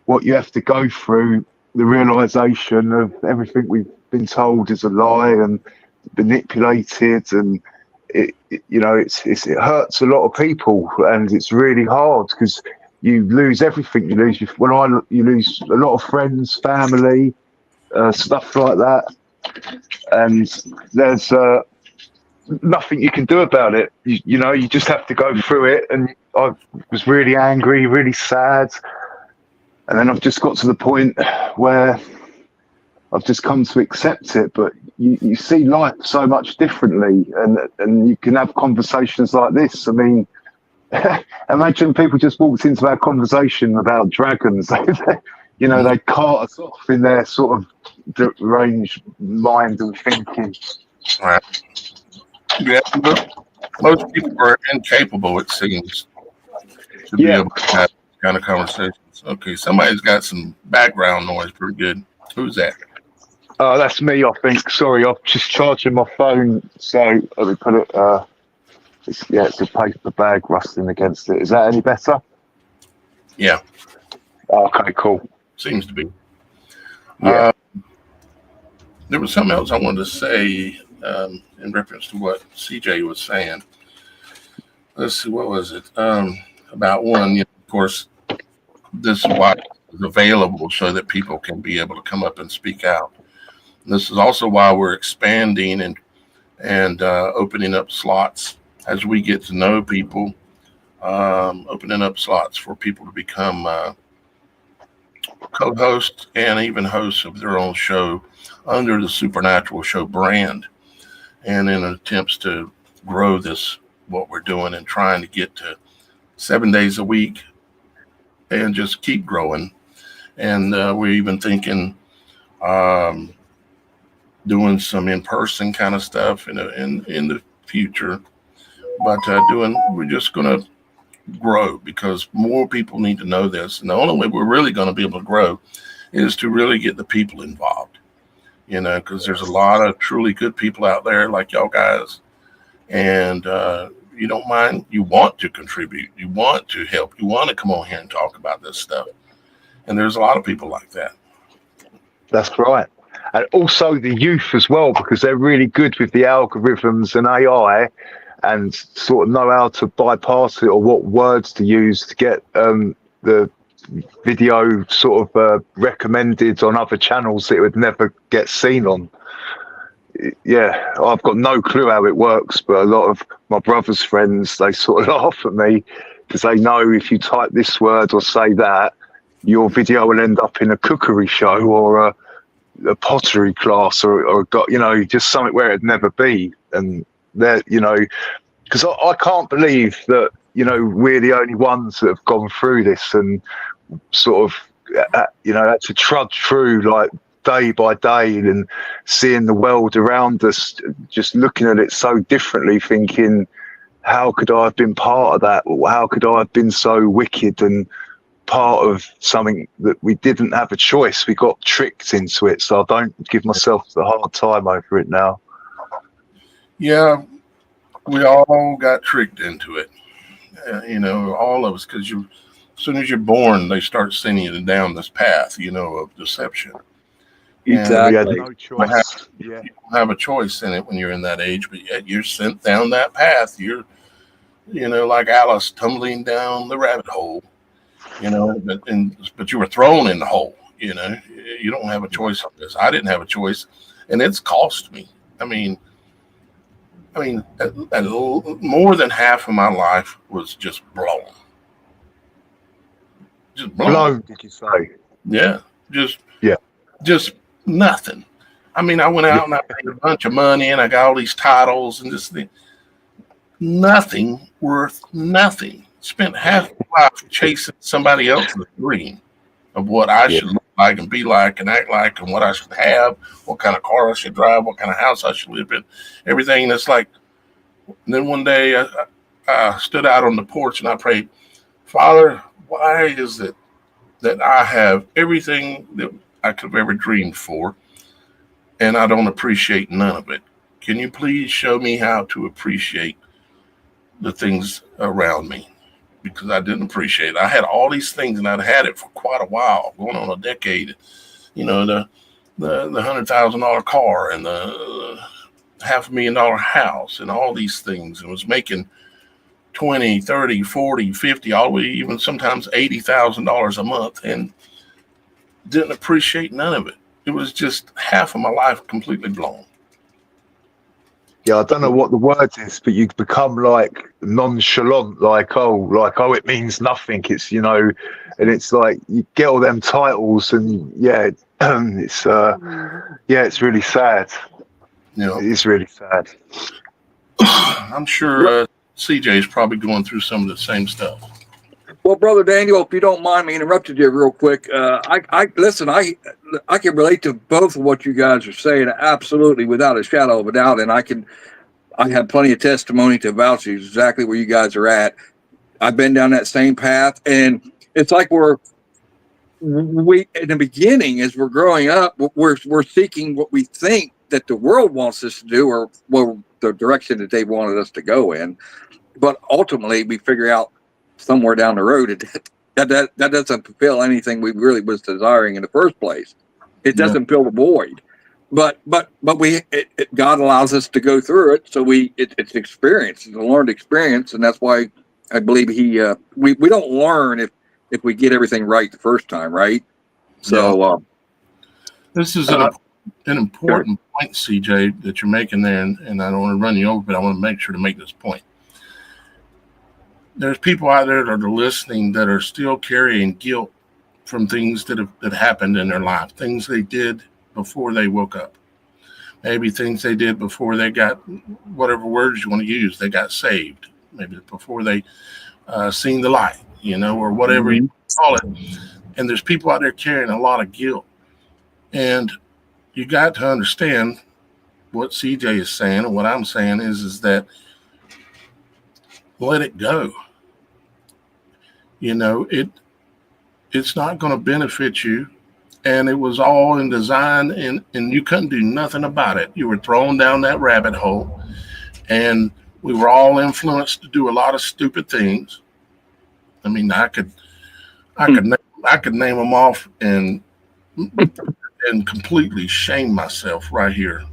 what you have to go through, the realisation of everything we've been told is a lie and manipulated, and it hurts a lot of people, and it's really hard because you lose everything. You lose you lose a lot of friends, family, stuff like that, and there's nothing you can do about it. You just have to go through it. And I was really angry, really sad, and then I've just got to the point where I've just come to accept it. But you see life so much differently, and you can have conversations like this. I mean, imagine people just walked into our conversation about dragons. They cart us off in their sort of deranged mind and thinking. Right. Yeah, most people are incapable, it seems, to be able to have this kind of conversations. Okay, somebody's got some background noise pretty good. Who's that? Oh, that's me, I think. Sorry, I'm just charging my phone. So let me put it. It's a paper bag rustling against it. Is that any better? Yeah. Okay, cool. Seems to be. Yeah. There was something else I wanted to say in reference to what CJ was saying. Let's see, what was it? About one, of course, this is why is available so that people can be able to come up and speak out. And this is also why we're expanding and opening up slots as we get to know people, opening up slots for people to become co-hosts and even hosts of their own show under the Supernatural Show brand, and in attempts to grow this, what we're doing, and trying to get to 7 days a week and just keep growing. And we're even thinking doing some in-person kind of stuff in the future, but we're just going to grow because more people need to know this. And the only way we're really going to be able to grow is to really get the people involved, because there's a lot of truly good people out there like y'all guys. And you don't mind, you want to contribute, you want to help, you want to come on here and talk about this stuff. And there's a lot of people like that. That's right. And also the youth as well, because they're really good with the algorithms and AI and sort of know how to bypass it or what words to use to get the video sort of recommended on other channels that it would never get seen on. Yeah, I've got no clue how it works, but a lot of my brother's friends, they sort of laugh at me because they know if you type this word or say that, your video will end up in a cookery show or a pottery class or just something where it'd never be. And they're, because I can't believe that, we're the only ones that have gone through this and sort of, had to trudge through like day by day and seeing the world around us, just looking at it so differently, thinking, how could I have been part of that? How could I have been so wicked and part of something that we didn't have a choice? We got tricked into it. So I don't give myself a hard time over it now. Yeah, we all got tricked into it. All of us, because as soon as you're born, they start sending you down this path, of deception. Exactly. No choice. You don't have a choice in it when you're in that age, but yet you're sent down that path. You're, like Alice tumbling down the rabbit hole, but you were thrown in the hole. You don't have a choice on this. I didn't have a choice, and it's cost me. I mean, more than half of my life was just blown. Just blown. Did you say? Yeah. Just nothing. I went out and I paid a bunch of money and I got all these titles and this thing. Nothing worth nothing. Spent half my life chasing somebody else's dream of what I should look like and be like and act like and what I should have, what kind of car I should drive, what kind of house I should live in, everything. That's like, and then one day I stood out on the porch and I prayed, Father, why is it that I have everything that I could have ever dreamed for, and I don't appreciate none of it? Can you please show me how to appreciate the things around me? Because I didn't appreciate it. I had all these things, and I'd had it for quite a while, going on a decade. The $100,000 car and the $500,000 house and all these things, and was making $20, $30, $40, $50, all the way even sometimes $80,000 a month, and didn't appreciate none of it. It was just half of my life completely blown. Yeah, I don't know what the word is, but you become like nonchalant, like oh, it means nothing. It's and it's like you get all them titles, and it's really sad. It is really sad. I'm sure CJ is probably going through some of the same stuff. Well, Brother Daniel, if you don't mind me interrupting you real quick, I can relate to both of what you guys are saying, absolutely, without a shadow of a doubt, and I have plenty of testimony to vouch exactly where you guys are at. I've been down that same path, and it's like we in the beginning, as we're growing up, we're seeking what we think that the world wants us to do, or the direction that they wanted us to go in, but ultimately we figure out somewhere down the road that doesn't fulfill anything we really was desiring in the first place. It doesn't fill the void, but God allows us to go through it, so it's experience, it's a learned experience, and that's why I believe we don't learn if we get everything right the first time, right? So this is an important point, CJ, that you're making there, and I don't want to run you over, but I want to make sure to make this point. There's people out there that are listening that are still carrying guilt from things that happened in their life, things they did before they woke up, maybe things they did before they got, whatever words you want to use, they got saved, maybe before they seen the light, or whatever you call it. And there's people out there carrying a lot of guilt. And you got to understand what CJ is saying, and what I'm saying is that let it go. It's not going to benefit you. And it was all in design, and you couldn't do nothing about it. You were thrown down that rabbit hole, and we were all influenced to do a lot of stupid things. I mean, I could name them off and completely shame myself right here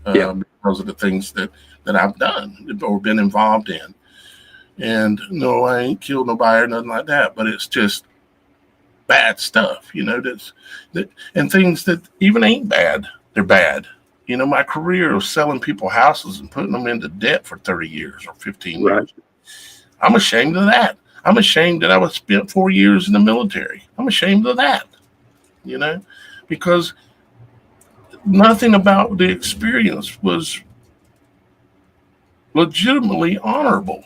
because of the things that I've done or been involved in. And no, I ain't killed nobody or nothing like that, but it's just bad stuff, and things that even ain't bad, they're bad. My career of selling people houses and putting them into debt for 30 years or 15 years. I'm ashamed of that. I'm ashamed that I was spent 4 years in the military. I'm ashamed of that, because nothing about the experience was legitimately honorable.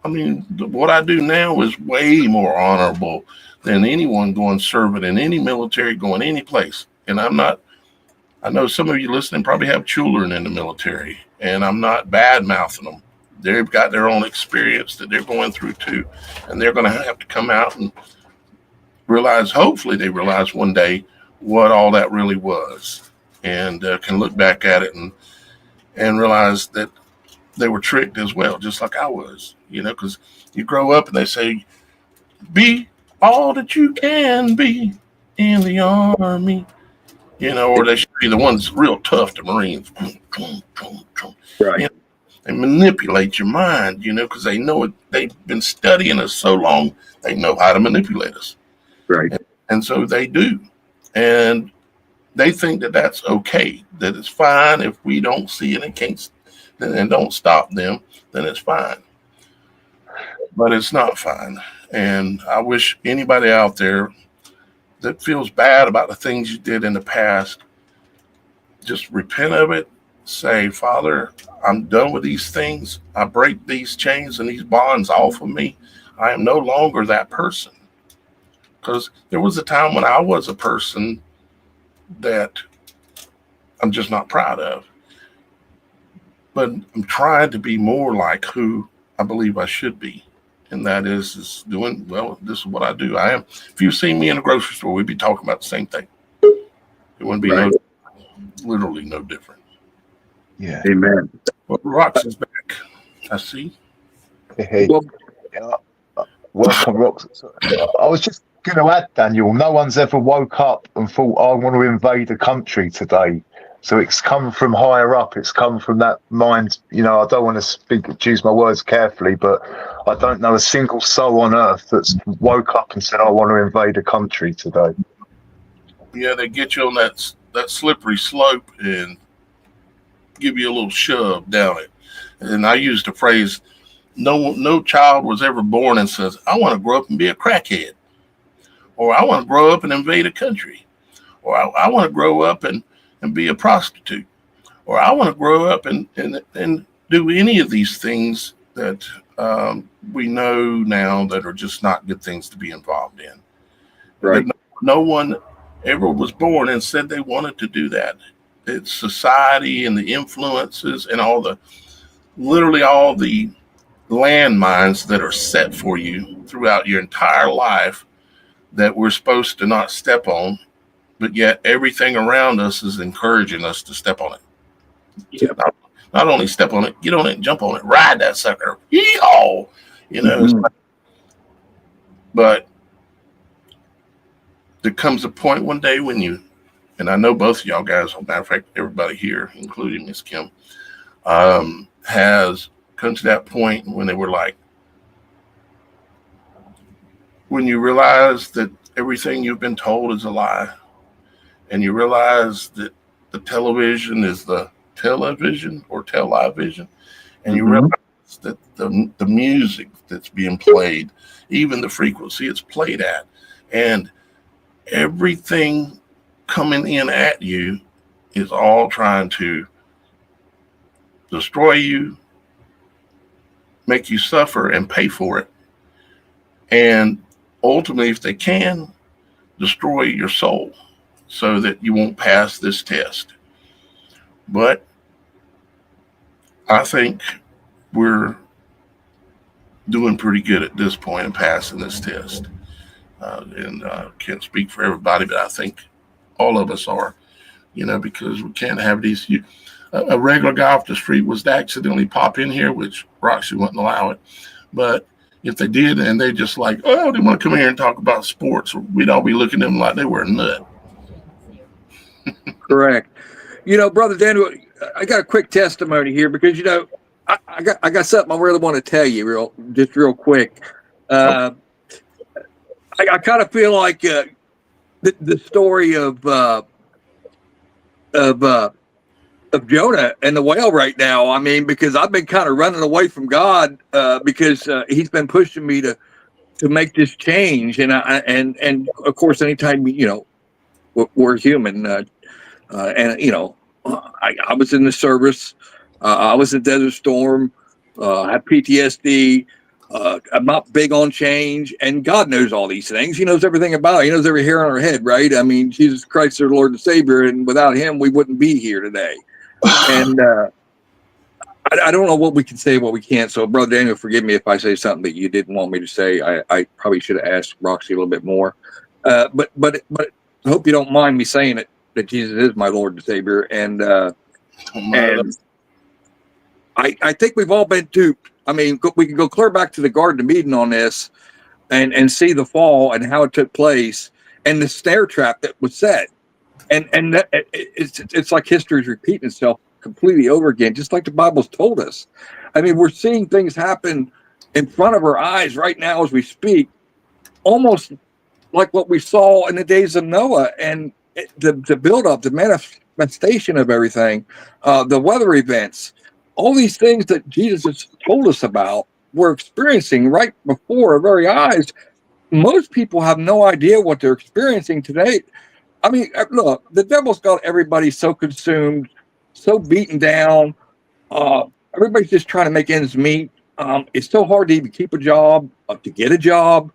I mean, what I do now is way more honorable than anyone going serving in any military, going any place. And I know some of you listening probably have children in the military, and I'm not bad mouthing them. They've got their own experience that they're going through too. And they're going to have to come out and realize, hopefully they realize one day what all that really was, and can look back at it and realize that they were tricked as well, just like I was, because you grow up and they say, be all that you can be in the Army, or they should be the ones real tough, the Marines. Right. They manipulate your mind, because they know it. They've been studying us so long, they know how to manipulate us. Right. And so they do. And they think that that's okay, that it's fine if we don't see it and don't stop them, then it's fine. But it's not fine. And I wish anybody out there that feels bad about the things you did in the past, just repent of it. Say, Father, I'm done with these things. I break these chains and these bonds off of me. I am no longer that person. Because there was a time when I was a person that I'm just not proud of. But I'm trying to be more like who I believe I should be. And that is doing, well, this is what I do. I am. If you see me in a grocery store, we'd be talking about the same thing. It wouldn't be literally no different. Yeah. Amen. Well, Rox is back. I see. Hey. Welcome, Rox. I was just going to add, Daniel, no one's ever woke up and thought, I want to invade a country today. So it's come from higher up. It's come from that mind. I don't want to choose my words carefully, but I don't know a single soul on earth that's woke up and said, I want to invade a country today. Yeah, they get you on that slippery slope and give you a little shove down it. And I used the phrase, no child was ever born and says, I want to grow up and be a crackhead. Or I want to grow up and invade a country. Or I want to grow up and be a prostitute, or I want to grow up and do any of these things that we know now that are just not good things to be involved in. Right. No one ever was born and said they wanted to do that. It's society and the influences and literally all the landmines that are set for you throughout your entire life that we're supposed to not step on. But yet everything around us is encouraging us to step on it. Yeah. Not only step on it, get on it, jump on it, ride that sucker. Yeehaw! But there comes a point one day when and I know both of y'all guys, as a matter of fact, everybody here, including Miss Kim, has come to that point when they were like, when you realize that everything you've been told is a lie, and you realize that the television is the television or television, and you realize that the music that's being played, even the frequency it's played at, and everything coming in at you is all trying to destroy you, make you suffer, and pay for it. And ultimately, if they can, destroy your soul so that you won't pass this test. But I think we're doing pretty good at this point in passing this test. And can't speak for everybody, but I think all of us are, because we can't have these. A regular guy off the street was to accidentally pop in here, which Roxy wouldn't allow it. But if they did, and they just like, oh, they want to come here and talk about sports, we'd all be looking at them like they were a nut. Correct. Brother Daniel, I got a quick testimony here because I got something I really want to tell you real quick. I kind of feel like the story of Jonah and the whale right now. I mean, because I've been kind of running away from God because he's been pushing me to make this change, and of course, anytime we're human, and I was in the service, I was in Desert Storm, I had PTSD. I'm not big on change, and God knows all these things. He knows everything about it. He knows every hair on our head, right? I mean, Jesus Christ, our Lord and Savior, and without him, we wouldn't be here today. And I don't know what we can say, what we can't. So, Brother Daniel, forgive me if I say something that you didn't want me to say. I probably should have asked Roxy a little bit more. But I hope you don't mind me saying it, that Jesus is my Lord and Savior. And I think we've all been duped. I mean, we can go clear back to the Garden of Eden on this and see the fall and how it took place and the snare trap that was set. And that, it's like history is repeating itself completely over again, just like the Bible's told us. I mean, we're seeing things happen in front of our eyes right now as we speak, almost like what we saw in the days of Noah, and the buildup, the manifestation of everything, the weather events, all these things that Jesus has told us about, we're experiencing right before our very eyes. Most people have no idea what they're experiencing today. I mean, look, the devil's got everybody so consumed, so beaten down. Everybody's just trying to make ends meet. It's so hard to even keep a job, to get a job,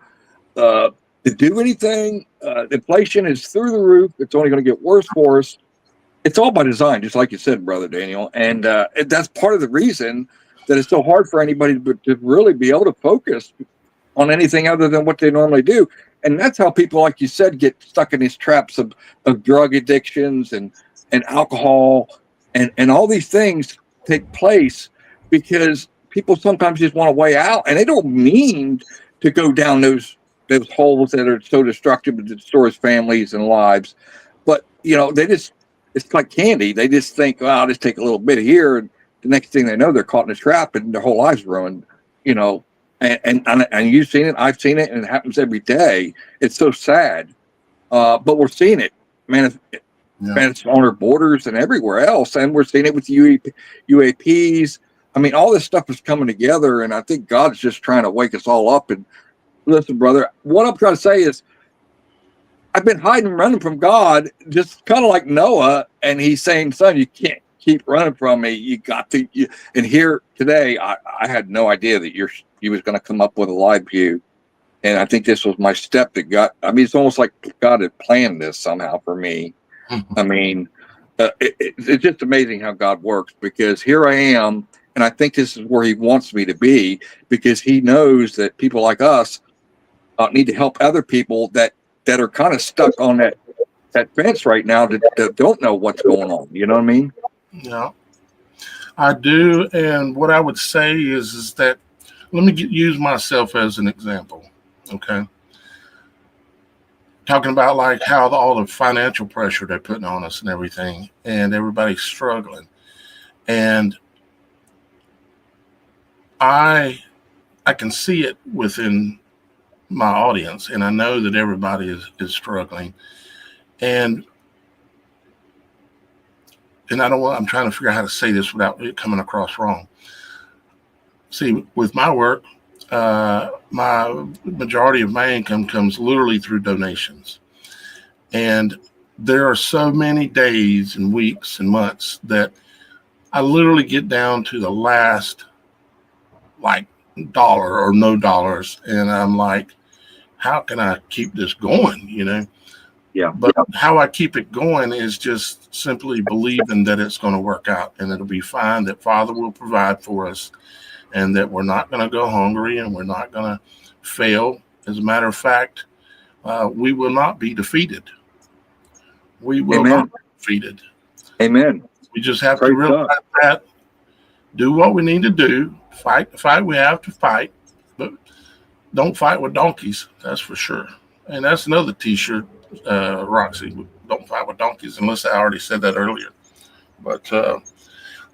to do anything. Inflation is through the roof. It's only going to get worse for us. It's all by design, just like you said, Brother Daniel. And that's part of the reason that it's so hard for anybody to really be able to focus on anything other than what they normally do. And that's how people, like you said, get stuck in these traps of drug addictions and alcohol and all these things take place because people sometimes just want a way out, and they don't mean to go down those holes that are so destructive and destroys families and lives. But it's like candy. They just think, well, I'll just take a little bit here, and the next thing they know, they're caught in a trap and their whole lives ruined. And you've seen it, I've seen it, and it happens every day. It's so sad, but we're seeing it, man. It's on our borders and everywhere else, and we're seeing it with UAPs. I mean, all this stuff is coming together, and I think God's just trying to wake us all up. And listen, brother, what I'm trying to say is, I've been hiding and running from God, just kind of like Noah, and he's saying, son, you can't keep running from me. You got to. And here today, I had no idea that you was going to come up with a live view. And I think this was my step that got, I mean, it's almost like God had planned this somehow for me. I mean, it's just amazing how God works, because here I am, and I think this is where he wants me to be, because he knows that people like us need to help other people that are kind of stuck on that fence right now that don't know what's going on. You know what I mean? Yeah, I do. And what I would say is that, let me use myself as an example. Okay. Talking about like how all the financial pressure they're putting on us and everything, and everybody's struggling. And I can see it within my audience, and I know that everybody is struggling, and I don't want. I'm trying to figure out how to say this without it coming across wrong. See, with my work, my majority of my income comes literally through donations, and there are so many days and weeks and months that I literally get down to the last like dollar or no dollars, and I'm like, how can I keep this going? Yeah. But how I keep it going is just simply believing that it's going to work out and it'll be fine, that Father will provide for us, and that we're not going to go hungry and we're not going to fail. As a matter of fact, we will not be defeated. We will not be defeated. Amen. We just have to realize that, do what we need to do, fight the fight we have to fight, but don't fight with donkeys, that's for sure. And that's another t-shirt, Roxy, don't fight with donkeys, unless I already said that earlier. But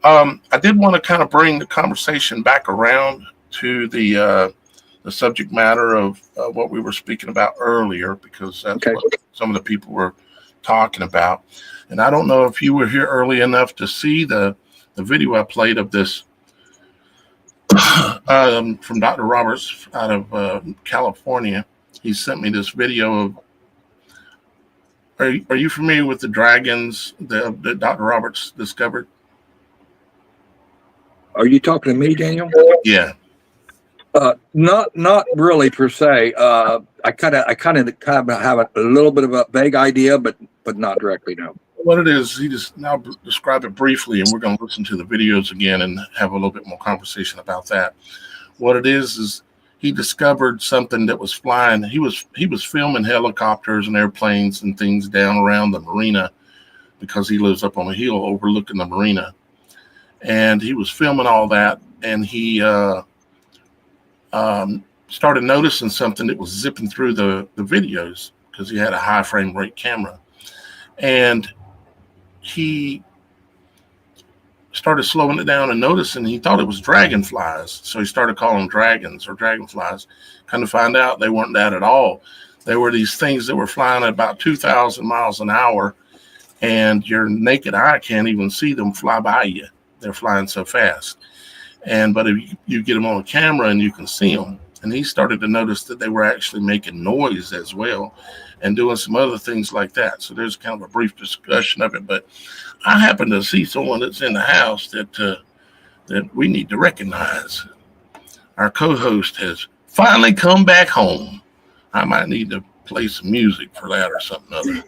I did want to kind of bring the conversation back around to the subject matter of what we were speaking about earlier, because that's what some of the people were talking about. And I don't know if you were here early enough to see the video I played of this from Dr. Roberts out of California. He sent me this video of. Are you familiar with the dragons that Dr. Roberts discovered? Are you talking to me, Daniel? Yeah. Not really per se. I kind of have a little bit of a vague idea, but not directly, no. What it is, he just now describe it briefly, and we're going to listen to the videos again and have a little bit more conversation about that. What it is he discovered something that was flying. He was filming helicopters and airplanes and things down around the marina, because he lives up on a hill overlooking the marina. And he was filming all that, and he started noticing something that was zipping through the videos, because he had a high frame rate camera. And he started slowing it down and noticing, he thought it was dragonflies. So he started calling them dragons or dragonflies. Kind of find out they weren't that at all. They were these things that were flying at about 2,000 miles an hour, and your naked eye can't even see them fly by you. They're flying so fast. But if you get them on a camera and you can see them, and he started to notice that they were actually making noise as well and doing some other things like that. So there's kind of a brief discussion of it. But I happen to see someone that's in the house that we need to recognize. Our co-host has finally come back home. I might need to play some music for that or something other.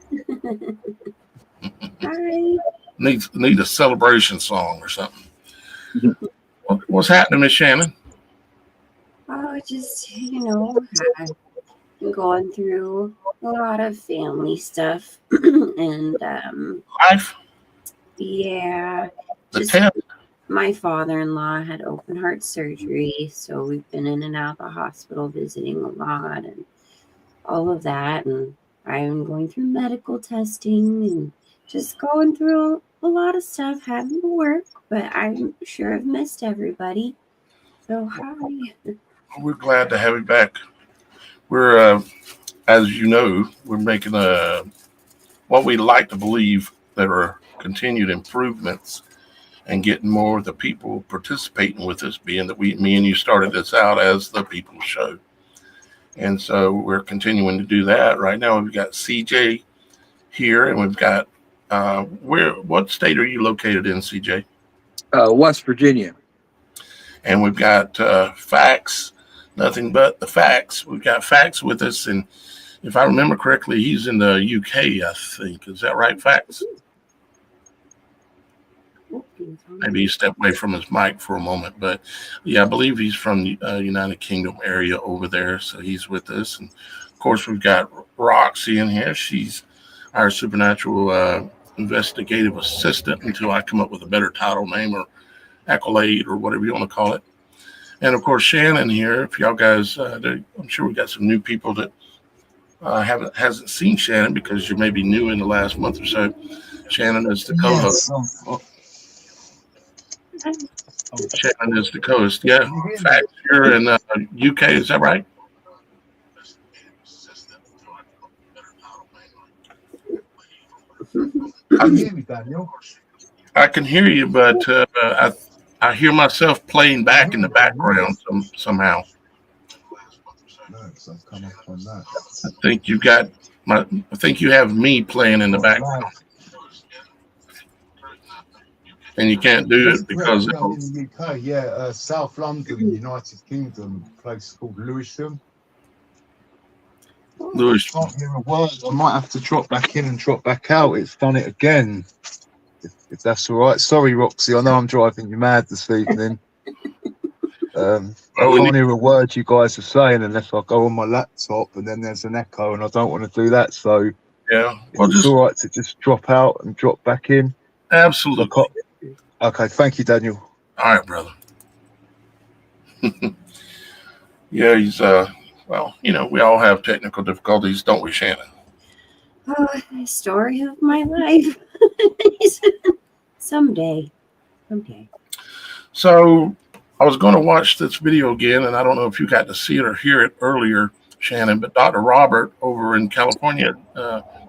Hi. Need a celebration song or something. What's happening, Miss Shannon? Oh, just, I've been going through a lot of family stuff. And, Life? Yeah. The test? My father-in-law had open heart surgery, so we've been in and out of the hospital visiting a lot and all of that. And I'm going through medical testing and just going through a lot of stuff, having to work, but I'm sure I've missed everybody. So hi. We're glad to have you back. We're, as you know, we're making what we like to believe there are continued improvements and getting more of the people participating with us, being that me and you started this out as the People Show. And so we're continuing to do that. Right now we've got CJ here, and we've got, what state are you located in, CJ? West Virginia. And we've got Fax, nothing but the Fax. We've got Fax with us, and if I remember correctly, he's in the UK, I think. Is that right, Fax? Maybe he stepped away from his mic for a moment, but yeah, I believe he's from the United Kingdom area over there, so he's with us. And of course, we've got Roxy in here. She's our supernatural investigative assistant, until I come up with a better title name or accolade or whatever you want to call it. And of course, Shannon here. If y'all guys, I'm sure we got some new people that hasn't seen Shannon, because you may be new in the last month or so. Shannon is the co-host. Yes. Shannon is the co-host. Yeah, in fact, you're in UK. Is that right? Can you hear me, Daniel? I can hear you, but I hear myself playing back in the background somehow. No, so I've come up on that. I think you have me playing in the background, and you can't do it because I'm in the UK. Yeah, South London, United Kingdom, place called Lewisham. Lewis. Can't hear a word. I might have to drop back in and drop back out. It's done it again. If that's all right. Sorry, Roxy. I know I'm driving you mad this evening. I can't hear a word you guys are saying unless I go on my laptop, and then there's an echo, and I don't want to do that. So yeah, well, it's all right to just drop out and drop back in. Absolutely. Okay, thank you, Daniel. All right, brother. Yeah, he's well, we all have technical difficulties, don't we, Shannon? Oh, the story of my life. Someday. So I was going to watch this video again, and I don't know if you got to see it or hear it earlier, Shannon, but Dr. Robert over in California,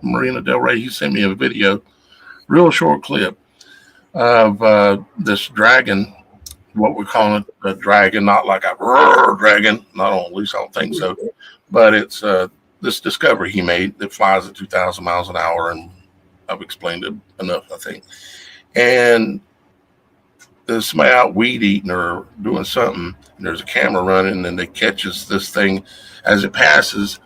Marina Del Rey, he sent me a video, real short clip of this dragon, what we're calling it, a dragon, not like a dragon, at least I don't think so, but it's this discovery he made that flies at 2,000 miles an hour, and I've explained it enough, I think. And there's somebody out weed eating or doing something, and there's a camera running, and they catches this thing as it passes.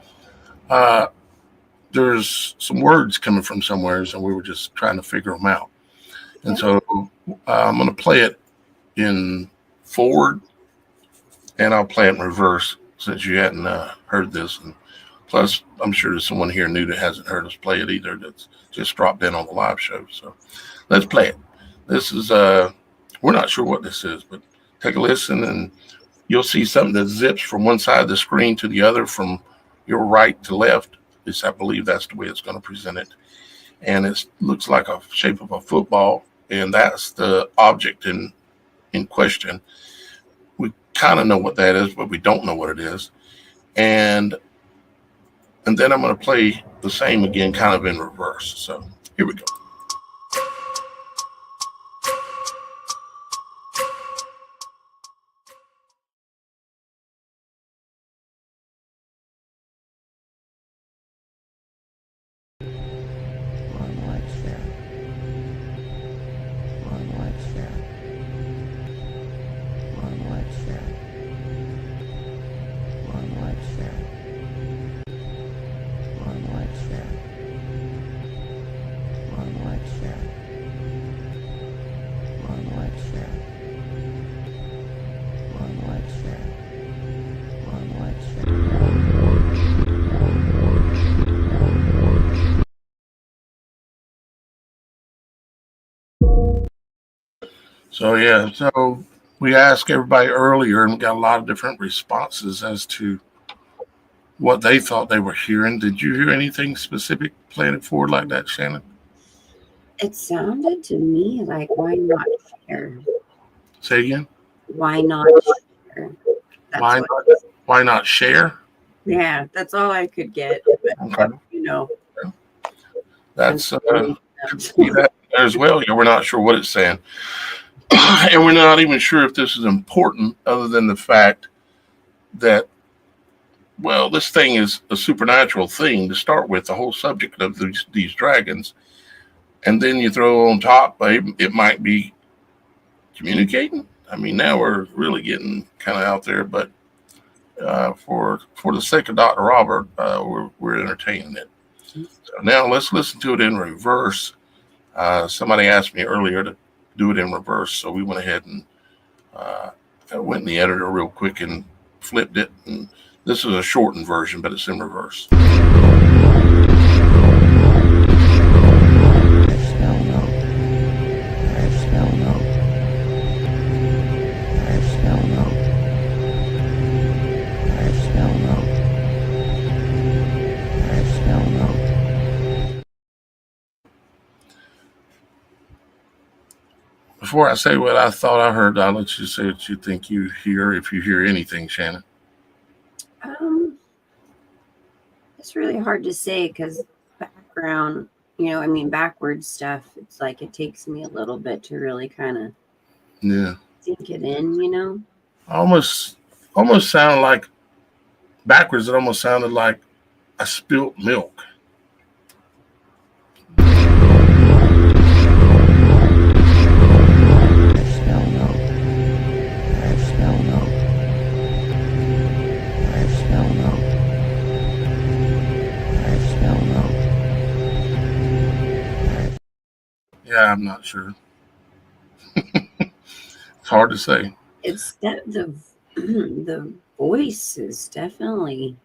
There's some words coming from somewhere, and we were just trying to figure them out. And so I'm going to play it in forward, and I'll play it in reverse since you hadn't heard this. And plus, I'm sure there's someone here new that hasn't heard us play it either, that's just dropped in on the live show. So let's play it. This is we're not sure what this is, but take a listen, and you'll see something that zips from one side of the screen to the other, from your right to left. At least I believe that's the way it's going to present it. And it looks like a shape of a football, and that's the object in question. We kind of know what that is, but we don't know what it is. And then I'm going to play the same again, kind of in reverse. So here we go. So yeah, so we asked everybody earlier and got a lot of different responses as to what they thought they were hearing. Did you hear anything specific playing it forward like that, Shannon? It sounded to me like, why not share? Say again? Why not share? Why not share? Yeah, that's all I could get. Okay. That's see that as well. Yeah, we're not sure what it's saying. And we're not even sure if this is important, other than the fact that, well, this thing is a supernatural thing to start with, the whole subject of these dragons. And then you throw on top, it might be communicating. I mean, now we're really getting kind of out there, but for the sake of Dr. Robert, we're entertaining it. So now let's listen to it in reverse. Somebody asked me earlier to do it in reverse, so we went ahead and went in the editor real quick and flipped it. And this is a shortened version, but it's in reverse. Before I say what I thought I heard, I'll let you say what you think you hear, if you hear anything, Shannon. It's really hard to say because background You know, I mean, backwards stuff, it's like it takes me a little bit to really kind of sink it in, you know? Almost sounded like backwards. It almost sounded like I spilt milk. Yeah, I'm not sure. It's hard to say. It's that the voice is definitely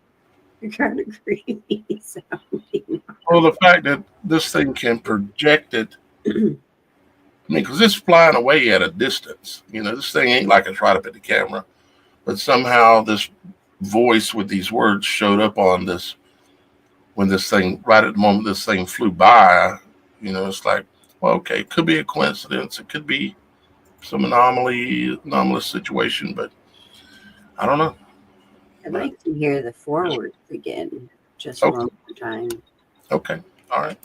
kind of creepy sounding. Well, the fact that this thing can project it, I mean, because it's flying away at a distance. You know, this thing ain't like it's right up at the camera, but somehow this voice with these words showed up on this when this thing, right at the moment this thing flew by. You know, it's like, well, okay, it could be a coincidence. It could be some anomalous situation, but I don't know. I'd like to hear the forwards again, just Okay. one more time. Okay, all right.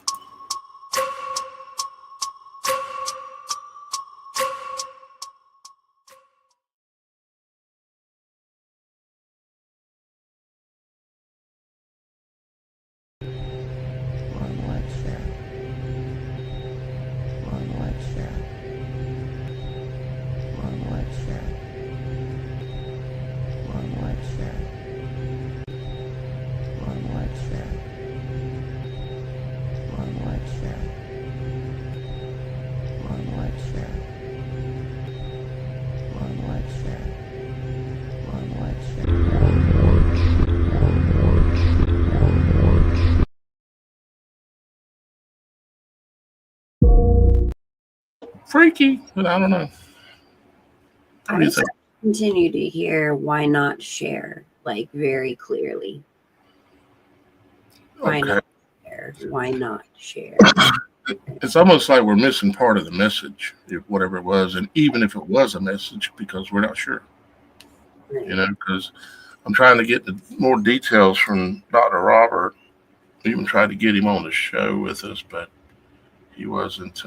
Freaky, but I don't know. What do you think? Continue to hear "Why Not Share" like very clearly. Why Okay. not share? Why not share? It's almost like we're missing part of the message, whatever it was, and even if it was a message, because we're not sure. Right. You know, because I'm trying to get more details from Dr. Robert. We even tried to get him on the show with us, but he wasn't.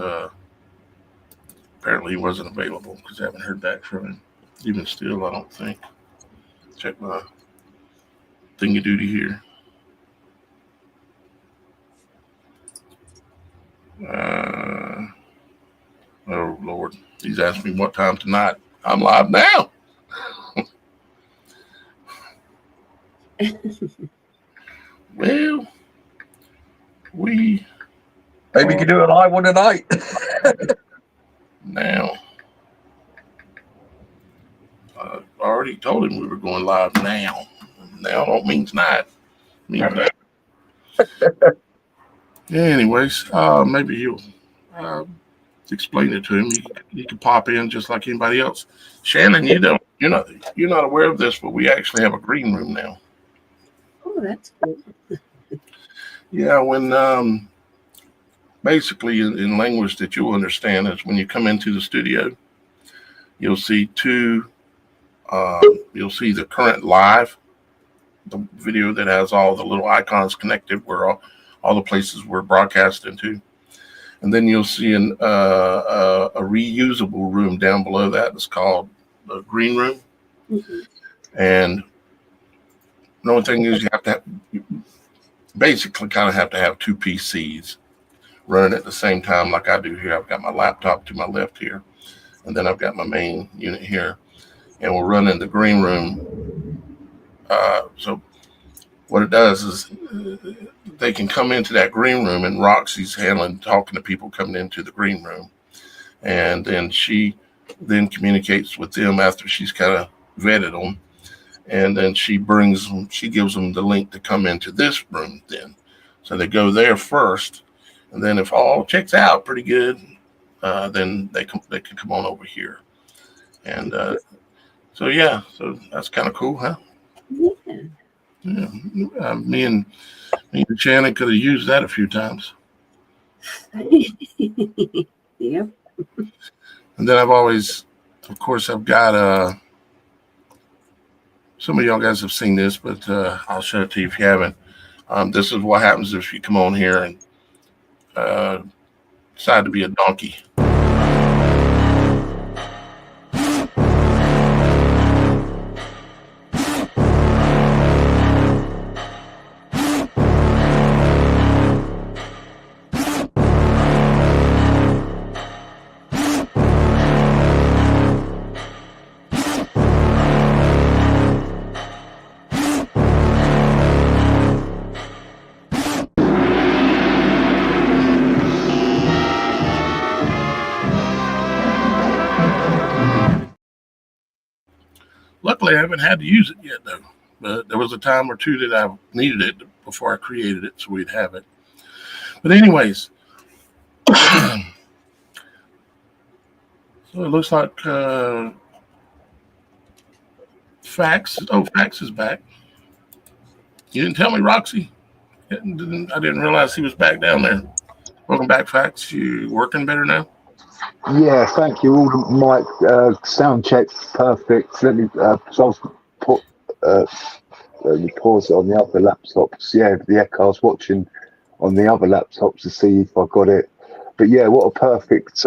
Apparently, he wasn't available because I haven't heard back from him. Even still, I don't think. Check my thingy duty here. Oh Lord, he's asked me what time tonight. I'm live now. Well, we Maybe you can do a live one tonight. now. I already told him we were going live now. Now don't mean tonight. It means that. Anyways, maybe you'll explain it to him. He can pop in just like anybody else. Shannon, you're not aware of this, but we actually have a green room now. Oh, that's cool. Yeah, when basically in language that you'll understand is when you come into the studio, you'll see you'll see the current live, the video that has all the little icons connected where all the places we're broadcast into. And then you'll see a reusable room down below that. It's called the green room. Mm-hmm. And the only thing is you basically kind of have to have two PCs running at the same time like I do here. I've got my laptop to my left here, and then I've got my main unit here. And we'll run in the green room. So what it does is they can come into that green room, and Roxy's talking to people coming into the green room. And then she communicates with them after she's kind of vetted them. And then she gives them the link to come into this room then. So they go there first. And then if all checks out pretty good, then they can come on over here. And so that's kind of cool, huh? Yeah. Yeah. Me and Shannon could have used that a few times. Yep. And then I've got some of y'all guys have seen this, but I'll show it to you if you haven't. This is what happens if you come on here and decided to be a donkey. Luckily, I haven't had to use it yet, though. But there was a time or two that I needed it before I created it, so we'd have it. But anyways, so it looks like Fax. Oh, Fax is back. You didn't tell me, Roxy. I didn't realize he was back down there. Welcome back, Fax. You working better now? Yeah, thank you. All the mic sound check perfect. Let me. So I've put the pause it on the other laptops. Yeah, the echo. I was watching on the other laptops to see if I got it. But yeah, what a perfect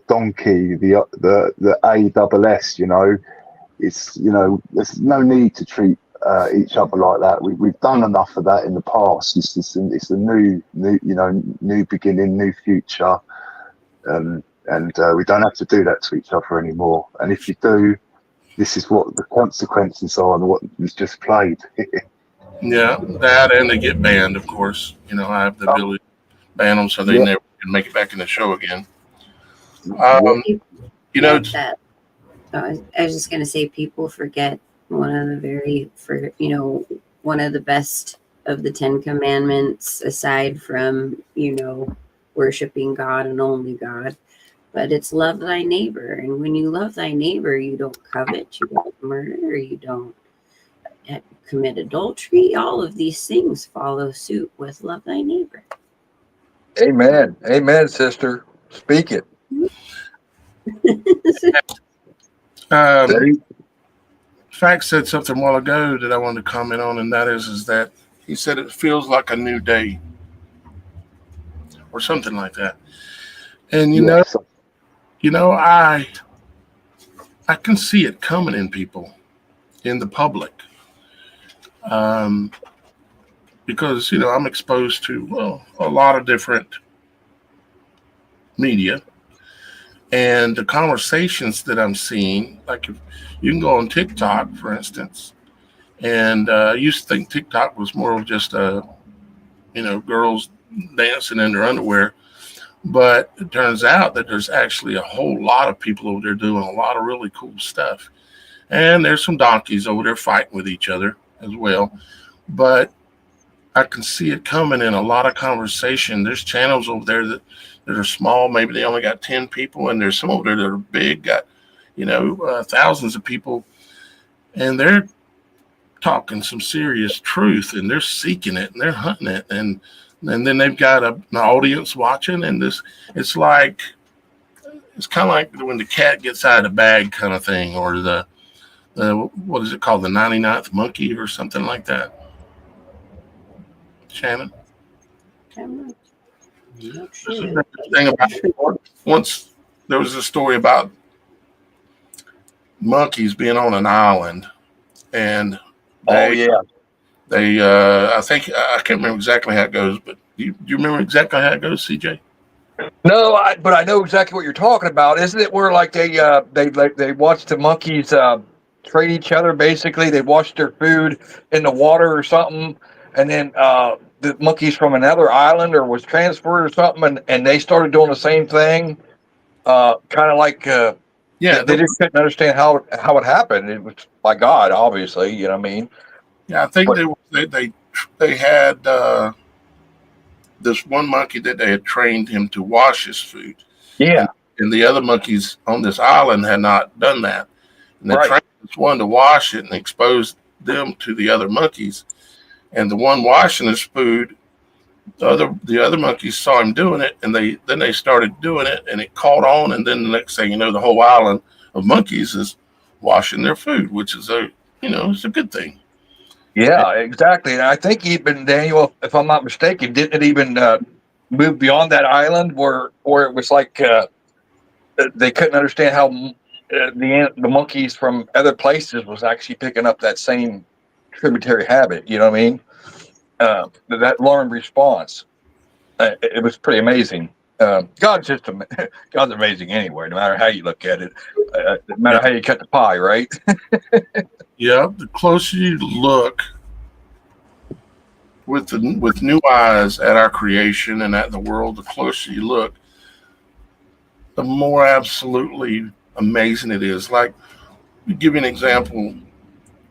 donkey. The ASS. You know, it's there's no need to treat each other like that. We've done enough of that in the past. It's a new new beginning, new future. And we don't have to do that to each other anymore. And if you do, this is what the consequences are and what was just played. Yeah, that and they get banned, of course. I have the ability to ban them so they never can make it back in the show again. That I was just going to say, people forget one of the best of the 10 Commandments, aside from, worshiping God and only God. But it's love thy neighbor. And when you love thy neighbor, you don't covet, you don't murder, you don't commit adultery. All of these things follow suit with love thy neighbor. Amen. Amen, sister. Speak it. Fact said something a while ago that I wanted to comment on, and that is that he said it feels like a new day or something like that. And I can see it coming in people, in the public, because I'm exposed to a lot of different media, and the conversations that I'm seeing. Like, if you can go on TikTok, for instance, and I used to think TikTok was more of just girls dancing in their underwear. But it turns out that there's actually a whole lot of people over there doing a lot of really cool stuff. And there's some donkeys over there fighting with each other as well. But I can see it coming in a lot of conversation. There's channels over there that are small. Maybe they only got 10 people. And there's some over there that are big, got, thousands of people. And they're talking some serious truth. And they're seeking it. And they're hunting it. And then they've got an audience watching, and it's kind of like when the cat gets out of the bag kind of thing, or the what is it called, the 99th monkey or something like that. Shannon? I'm not sure. There's a thing about once there was a story about monkeys being on an island, and They, I think, I can't remember exactly how it goes, but do you remember exactly how it goes, CJ? No, but I know exactly what you're talking about. Isn't it where like they watch the monkeys trade each other? Basically, they watch their food in the water or something, and then the monkeys from another island or was transferred or something, and they started doing the same thing. Kind of like they just couldn't understand how it happened. It was by God, obviously. You know what I mean? Yeah, I think they had this one monkey that they had trained him to wash his food. Yeah. And the other monkeys on this island had not done that. And they trained this one to wash it and exposed them to the other monkeys. And the one washing his food, the other monkeys saw him doing it, and then they started doing it, and it caught on. And then the next thing you know, the whole island of monkeys is washing their food, which is it's a good thing. Yeah, exactly. And I think even Daniel, if I'm not mistaken, didn't it even moved beyond that island where it was like they couldn't understand how the monkeys from other places was actually picking up that same tributary habit. You know what I mean? That learned response. It was pretty amazing. God's amazing anyway, no matter how you look at it, no matter how you cut the pie, right? Yeah, the closer you look with new eyes at our creation and at the world, the closer you look, the more absolutely amazing it is. Like, to give you an example,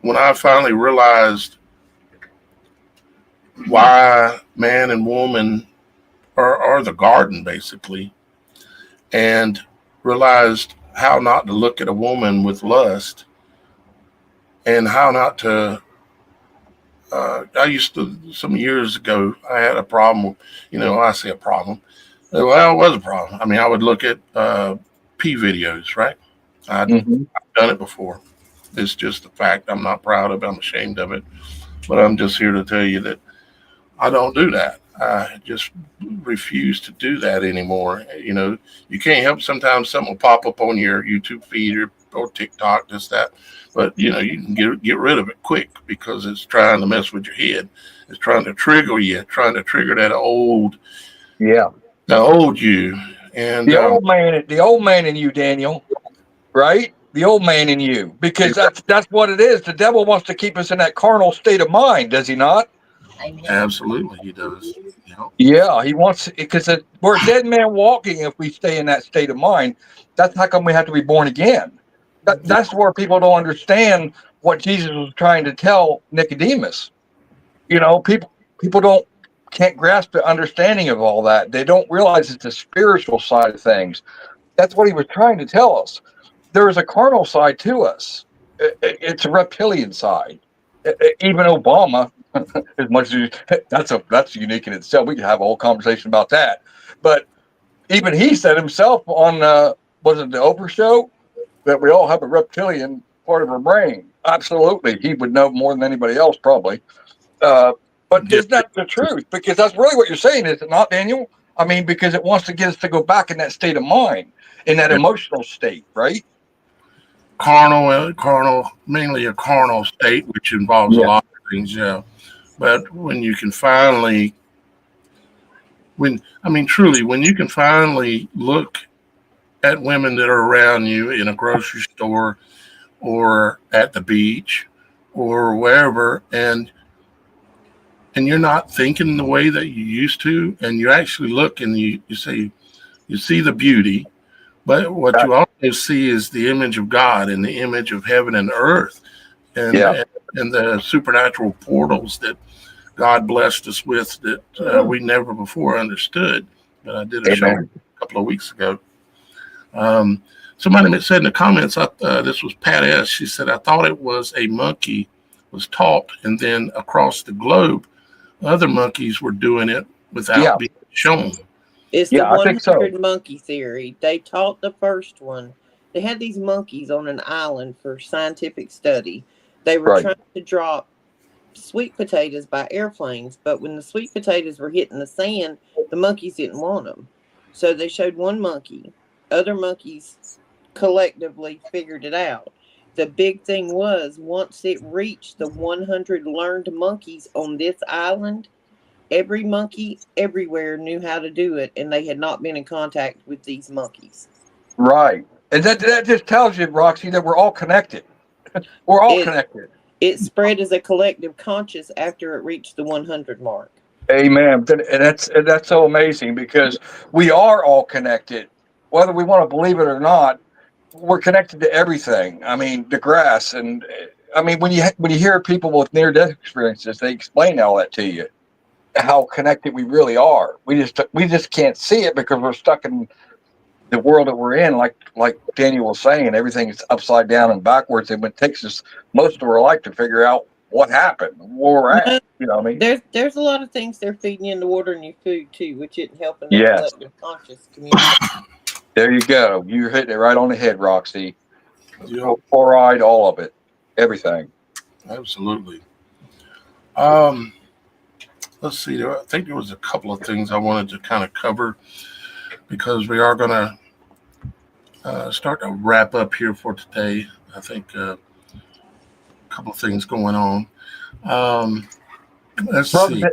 when I finally realized why man and woman are the garden, basically, and realized how not to look at a woman with lust and how not to. I used to, some years ago, I had a problem. I say a problem. Well, it was a problem. I mean, I would look at P videos, right? I've done it before. It's just a fact. I'm not proud of it. I'm ashamed of it. But I'm just here to tell you that I don't do that. I just refuse to do that anymore. You can't help. Sometimes something will pop up on your YouTube feed or TikTok, just that. But you can get rid of it quick because it's trying to mess with your head. It's trying to trigger you, trying to trigger that old you. And the old man in you, Daniel, right? The old man in you, because that's what it is. The devil wants to keep us in that carnal state of mind, does he not? Absolutely, he does. Yeah, he wants, because we're a dead man walking if we stay in that state of mind. That's how come we have to be born again. That's where people don't understand what Jesus was trying to tell Nicodemus. People can't grasp the understanding of all that. They don't realize it's the spiritual side of things. That's what he was trying to tell us. There is a carnal side to us. It's a reptilian side. Even Obama, as much as that's unique in itself. We could have a whole conversation about that. But even he said himself on was it the Oprah show that we all have a reptilian part of our brain. Absolutely, he would know more than anybody else probably. But isn't that the truth? Because that's really what you're saying, is it not, Daniel? I mean, because it wants to get us to go back in that state of mind, in that emotional state, right? Carnal, mainly a carnal state, which involves a lot of things, yeah. But when you can finally, when you can finally look at women that are around you in a grocery store or at the beach or wherever, and you're not thinking the way that you used to, and you actually look and you see the beauty, but what you also see is the image of God and the image of heaven and earth, and the supernatural portals that God blessed us with that we never before understood. But I did a show a couple of weeks ago. Somebody said in the comments, this was Pat S. She said, I thought it was a monkey was taught, and then across the globe, other monkeys were doing it without being shown. It's the 100 monkey theory. They taught the first one. They had these monkeys on an island for scientific study. They were trying to drop sweet potatoes by airplanes, but when the sweet potatoes were hitting the sand, the monkeys didn't want them. So they showed one monkey. Other monkeys collectively figured it out. The big thing was, once it reached the 100 learned monkeys on this island, every monkey everywhere knew how to do it, and they had not been in contact with these monkeys. Right. And that just tells you, Roxy, that we're all connected. We're all connected. It spread as a collective conscious after it reached the 100 mark. Amen. And that's so amazing, because we are all connected. Whether we want to believe it or not, we're connected to everything. I mean, the grass, and I mean, when you hear people with near-death experiences, they explain all that to you, how connected we really are. We just can't see it because we're stuck in the world that we're in. Like Daniel was saying, everything is upside down and backwards, and it takes us most of our life to figure out what happened, where we're at. You know what I mean? There's a lot of things they're feeding you in the water and your food too, which isn't helping the collective conscious community. There you go. You're hitting it right on the head, Roxy. Fluoride, all of it, everything. Absolutely. let's see. I think there was a couple of things I wanted to kind of cover because we are going to start to wrap up here for today. I think a couple of things going on. Let's see.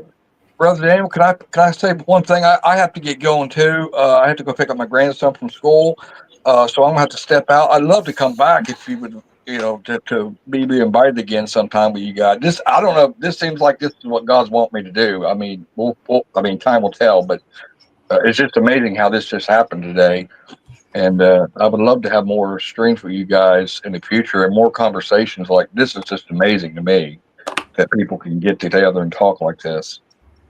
Brother Daniel, can I say one thing? I have to get going too. I have to go pick up my grandson from school, so I'm gonna have to step out. I'd love to come back if you would, to be invited again sometime with you guys. I don't know. This seems like this is what God's want me to do. I mean, time will tell, but it's just amazing how this just happened today. And I would love to have more streams with you guys in the future and more conversations like this. Is just amazing to me that people can get together and talk like this.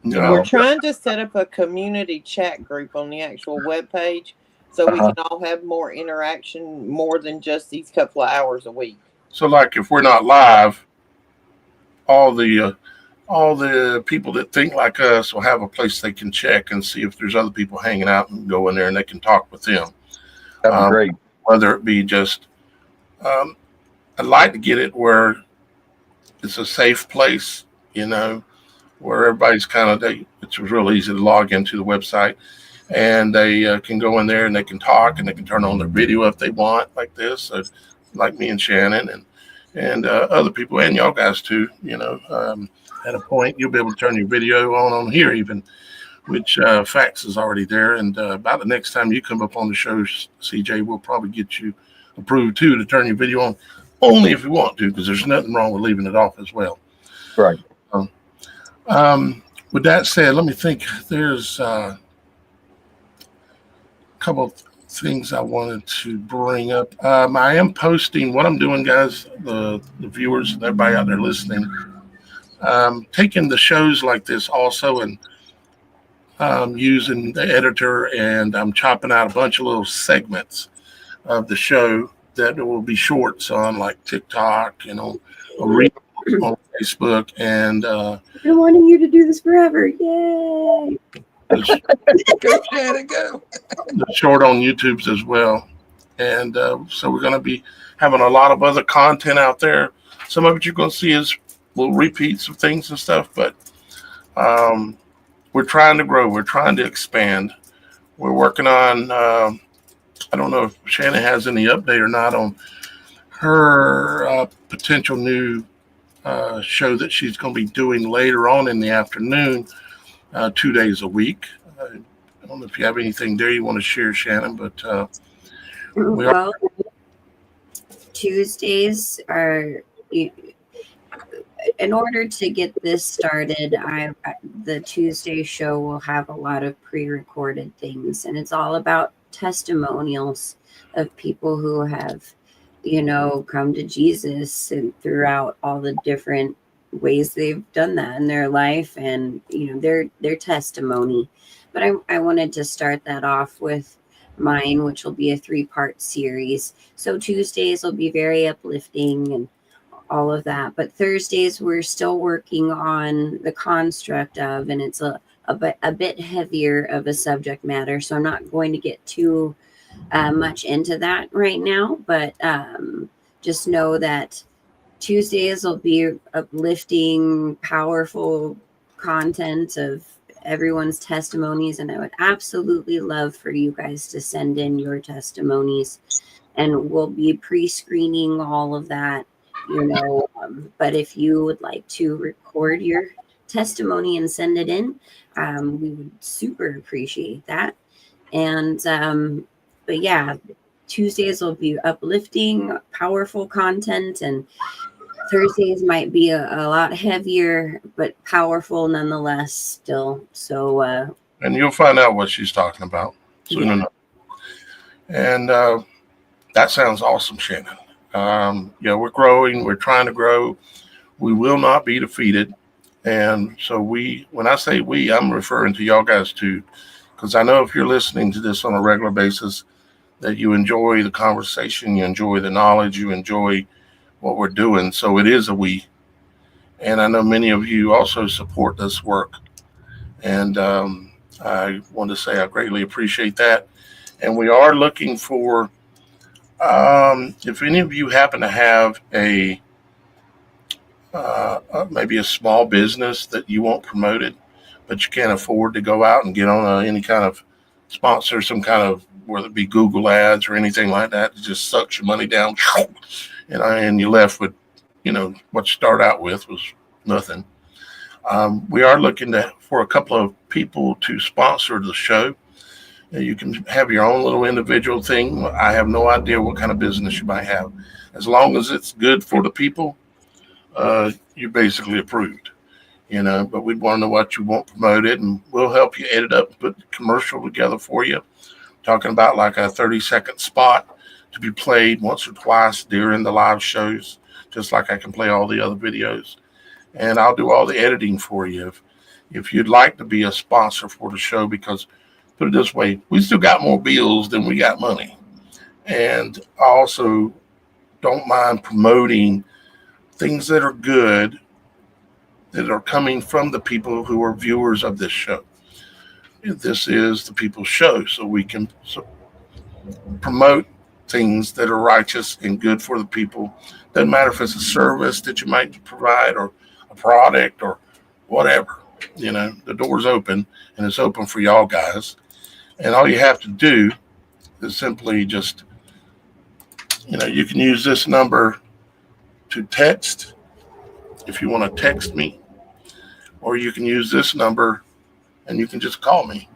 We're trying to set up a community chat group on the actual webpage so we can all have more interaction more than just these couple of hours a week. So, like, if we're not live, all the people that think like us will have a place they can check and see if there's other people hanging out and go in there and they can talk with them. That'd be great. Whether it be just, I'd like to get it where it's a safe place, where everybody's it's real easy to log into the website and they can go in there and they can talk and they can turn on their video if they want, like this, so, like me and Shannon and other people and y'all guys too, at a point you'll be able to turn your video on here even, which fax is already there. And about the next time you come up on the show, CJ, we'll probably get you approved too to turn your video on, only if you want to, because there's nothing wrong with leaving it off as well. Right. With that said, let me think. There's a couple of things I wanted to bring up. I am posting what I'm doing, guys, the viewers and everybody out there listening, taking the shows like this also and using the editor, and I'm chopping out a bunch of little segments of the show that will be shorts on, like TikTok, on Facebook, and I've been wanting you to do this forever. Yay! Go, Shannon, go. The short on YouTube's as well. And so we're going to be having a lot of other content out there. Some of it you're going to see is little repeats of things and stuff, but we're trying to grow. We're trying to expand. We're working on, I don't know if Shannon has any update or not on her potential new show that she's going to be doing later on in the afternoon, 2 days a week. I don't know if you have anything there you want to share, Shannon, but well, Tuesdays are, in order to get this started, the Tuesday show will have a lot of pre-recorded things, and it's all about testimonials of people who have come to Jesus and throughout all the different ways they've done that in their life, and their testimony. But I wanted to start that off with mine, which will be a 3-part series. So Tuesdays will be very uplifting and all of that, but Thursdays we're still working on the construct of, and it's a bit heavier of a subject matter, so I'm not going to get too much into that right now, but just know that Tuesdays will be uplifting, powerful content of everyone's testimonies, and I would absolutely love for you guys to send in your testimonies, and we'll be pre-screening all of that, but if you would like to record your testimony and send it in, we would super appreciate that. And but yeah, Tuesdays will be uplifting, powerful content, and Thursdays might be a lot heavier, but powerful nonetheless still. So, and you'll find out what she's talking about soon enough. And that sounds awesome, Shannon. We're growing. We're trying to grow. We will not be defeated. And so when I say we, I'm referring to y'all guys too, because I know if you're listening to this on a regular basis, that you enjoy the conversation, you enjoy the knowledge, you enjoy what we're doing. So it is a we. And I know many of you also support this work. And I want to say I greatly appreciate that. And we are looking for, if any of you happen to have maybe a small business that you want promoted, but you can't afford to go out and get on any kind of sponsor, some kind of, whether it be Google ads or anything like that. It just sucks your money down, and you're left with, what you start out with was nothing. We are looking for a couple of people to sponsor the show. You can have your own little individual thing. I have no idea what kind of business you might have. As long as it's good for the people, you're basically approved. But we'd want to know what you want promoted, and we'll help you edit up, put the commercial together for you. Talking about like a 30-second spot to be played once or twice during the live shows, just like I can play all the other videos. And I'll do all the editing for you if you'd like to be a sponsor for the show, because put it this way, we still got more bills than we got money. And I also don't mind promoting things that are good, that are coming from the people who are viewers of this show. This is the people's show, so we can promote things that are righteous and good for the people. Doesn't matter if it's a service that you might provide or a product or whatever. The door's open, and it's open for y'all guys. And all you have to do is simply just, you can use this number to text if you want to text me, or you can use this number and you can just call me.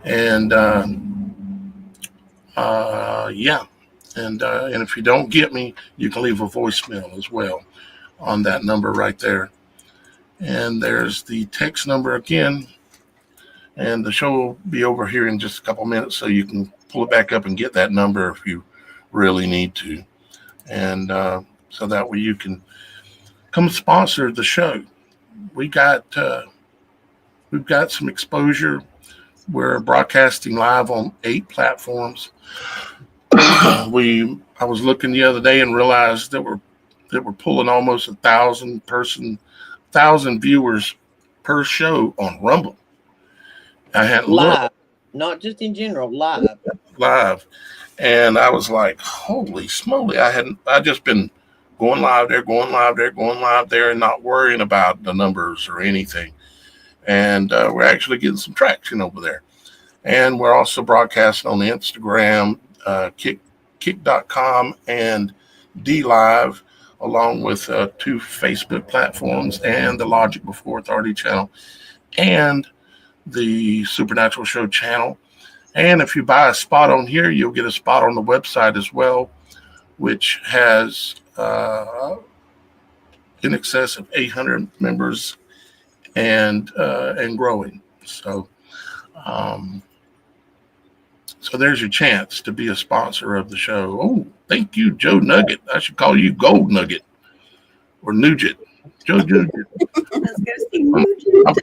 And and if you don't get me, you can leave a voicemail as well on that number right there. And there's the text number again. And the show will be over here in just a couple minutes, so you can pull it back up and get that number if you really need to. And so that way you can come sponsor the show. We've got some exposure. We're broadcasting live on 8 platforms. I was looking the other day and realized that we're pulling almost 1,000 viewers per show on Rumble. I had live, not just in general, live. And I was like, holy smoly, I just been going live there, and not worrying about the numbers or anything. And we're actually getting some traction over there. And we're also broadcasting on the Instagram, kick.com and DLive, along with 2 Facebook platforms and the Logic Before Authority channel and the Supernatural Show channel. And if you buy a spot on here, you'll get a spot on the website as well, which has in excess of 800 members and growing. So there's your chance to be a sponsor of the show. Oh, thank you, Joe Nugget. I should call you Gold Nugget or Nugget. Joe Nugget. I'm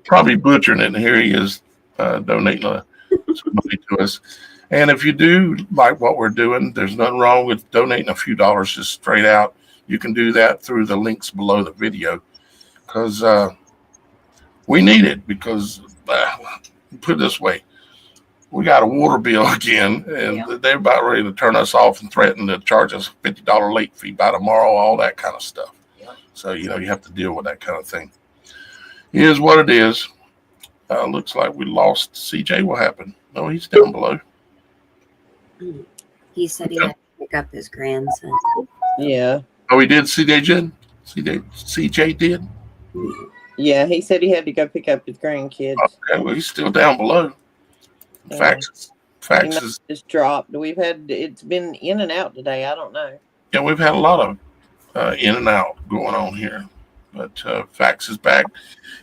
probably butchering it, and here he is donating some money to us. And if you do like what we're doing, there's nothing wrong with donating a few dollars just straight out. You can do that through the links below the video, because we need it. Because put it this way, we got a water bill again, and they're about ready to turn us off and threaten to charge us a $50 late fee by tomorrow, all that kind of stuff. So, you have to deal with that kind of thing. It is what it is. Looks like we lost CJ. What happened? No, he's down below. He said he had to pick up his grandson. Yeah. Oh, he did? CJ did? Yeah, he said he had to go pick up his grandkids. Okay, well, he's still down below. Fax is just dropped. It's been in and out today. I don't know. Yeah, we've had a lot of in and out going on here. But Fax is back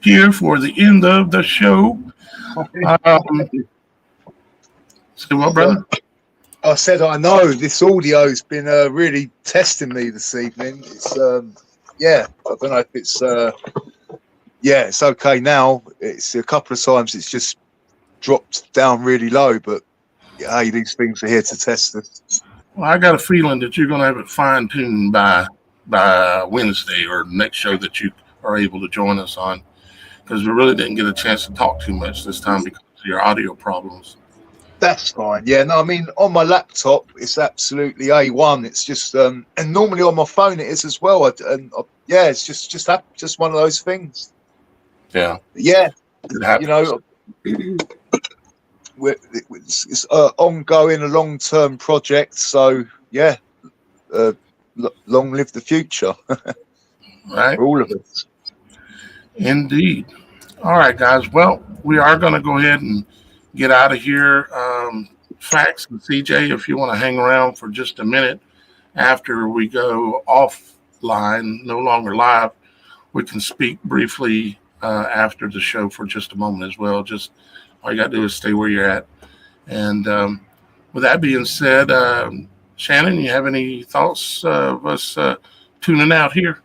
here for the end of the show. Say what, brother? I said, I know this audio's been really testing me this evening. It's I don't know if it's it's okay now. It's a couple of times it's just dropped down really low, but hey, these things are here to test us. Well, I got a feeling that you're going to have it fine-tuned by Wednesday or next show that you are able to join us on, because we really didn't get a chance to talk too much this time because of your audio problems. That's fine. Yeah, no, I mean, on my laptop, it's absolutely A1. It's just, and normally on my phone it is as well. It's just one of those things. Yeah. Yeah, It happens. It's ongoing, a long-term project. So yeah, long live the future. Right. For all of us. Indeed. All right, guys. Well, we are going to go ahead and get out of here. Fax and CJ, if you want to hang around for just a minute after we go offline, no longer live, we can speak briefly after the show for just a moment as well. Just all you got to do is stay where you're at. And with that being said, Shannon, you have any thoughts of us tuning out here?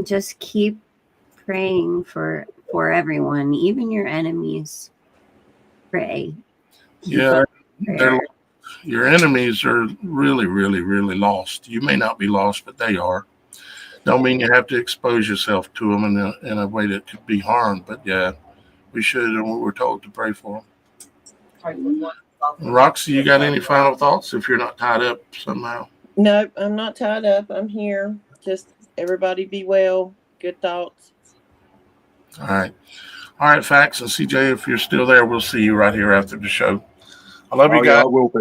Just keep praying for everyone, even your enemies. Pray. Yeah, your enemies are really, really, really lost. You may not be lost, but they are. Don't mean you have to expose yourself to them in a way that could be harmed. But yeah, we should, and we were told to pray for them. Roxy, you got any final thoughts if you're not tied up somehow? Nope, I'm not tied up. I'm here. Just everybody be well. Good thoughts. All right. All right, Fax and CJ, if you're still there, we'll see you right here after the show. I love you guys. Yeah, I will be.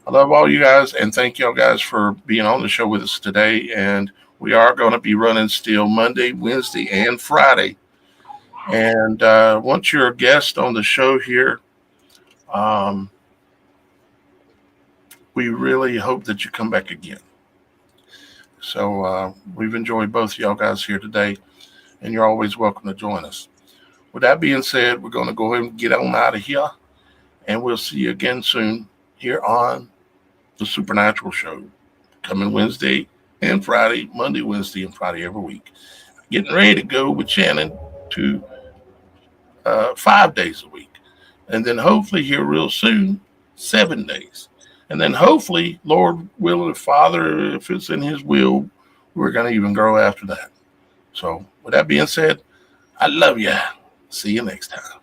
I love all you guys, and thank y'all guys for being on the show with us today. And we are going to be running still Monday, Wednesday, and Friday. And once you're a guest on the show here, we really hope that you come back again. So we've enjoyed both of y'all guys here today, and you're always welcome to join us. With that being said, we're going to go ahead and get on out of here, and we'll see you again soon here on The Supernatural Show, coming Wednesday and Friday, Monday, Wednesday, and Friday every week. Getting ready to go with Shannon to 5 days a week, and then hopefully here real soon, 7 days. And then hopefully, Lord willing, if Father, if it's in his will, we're going to even grow after that. So with that being said, I love you. See you next time.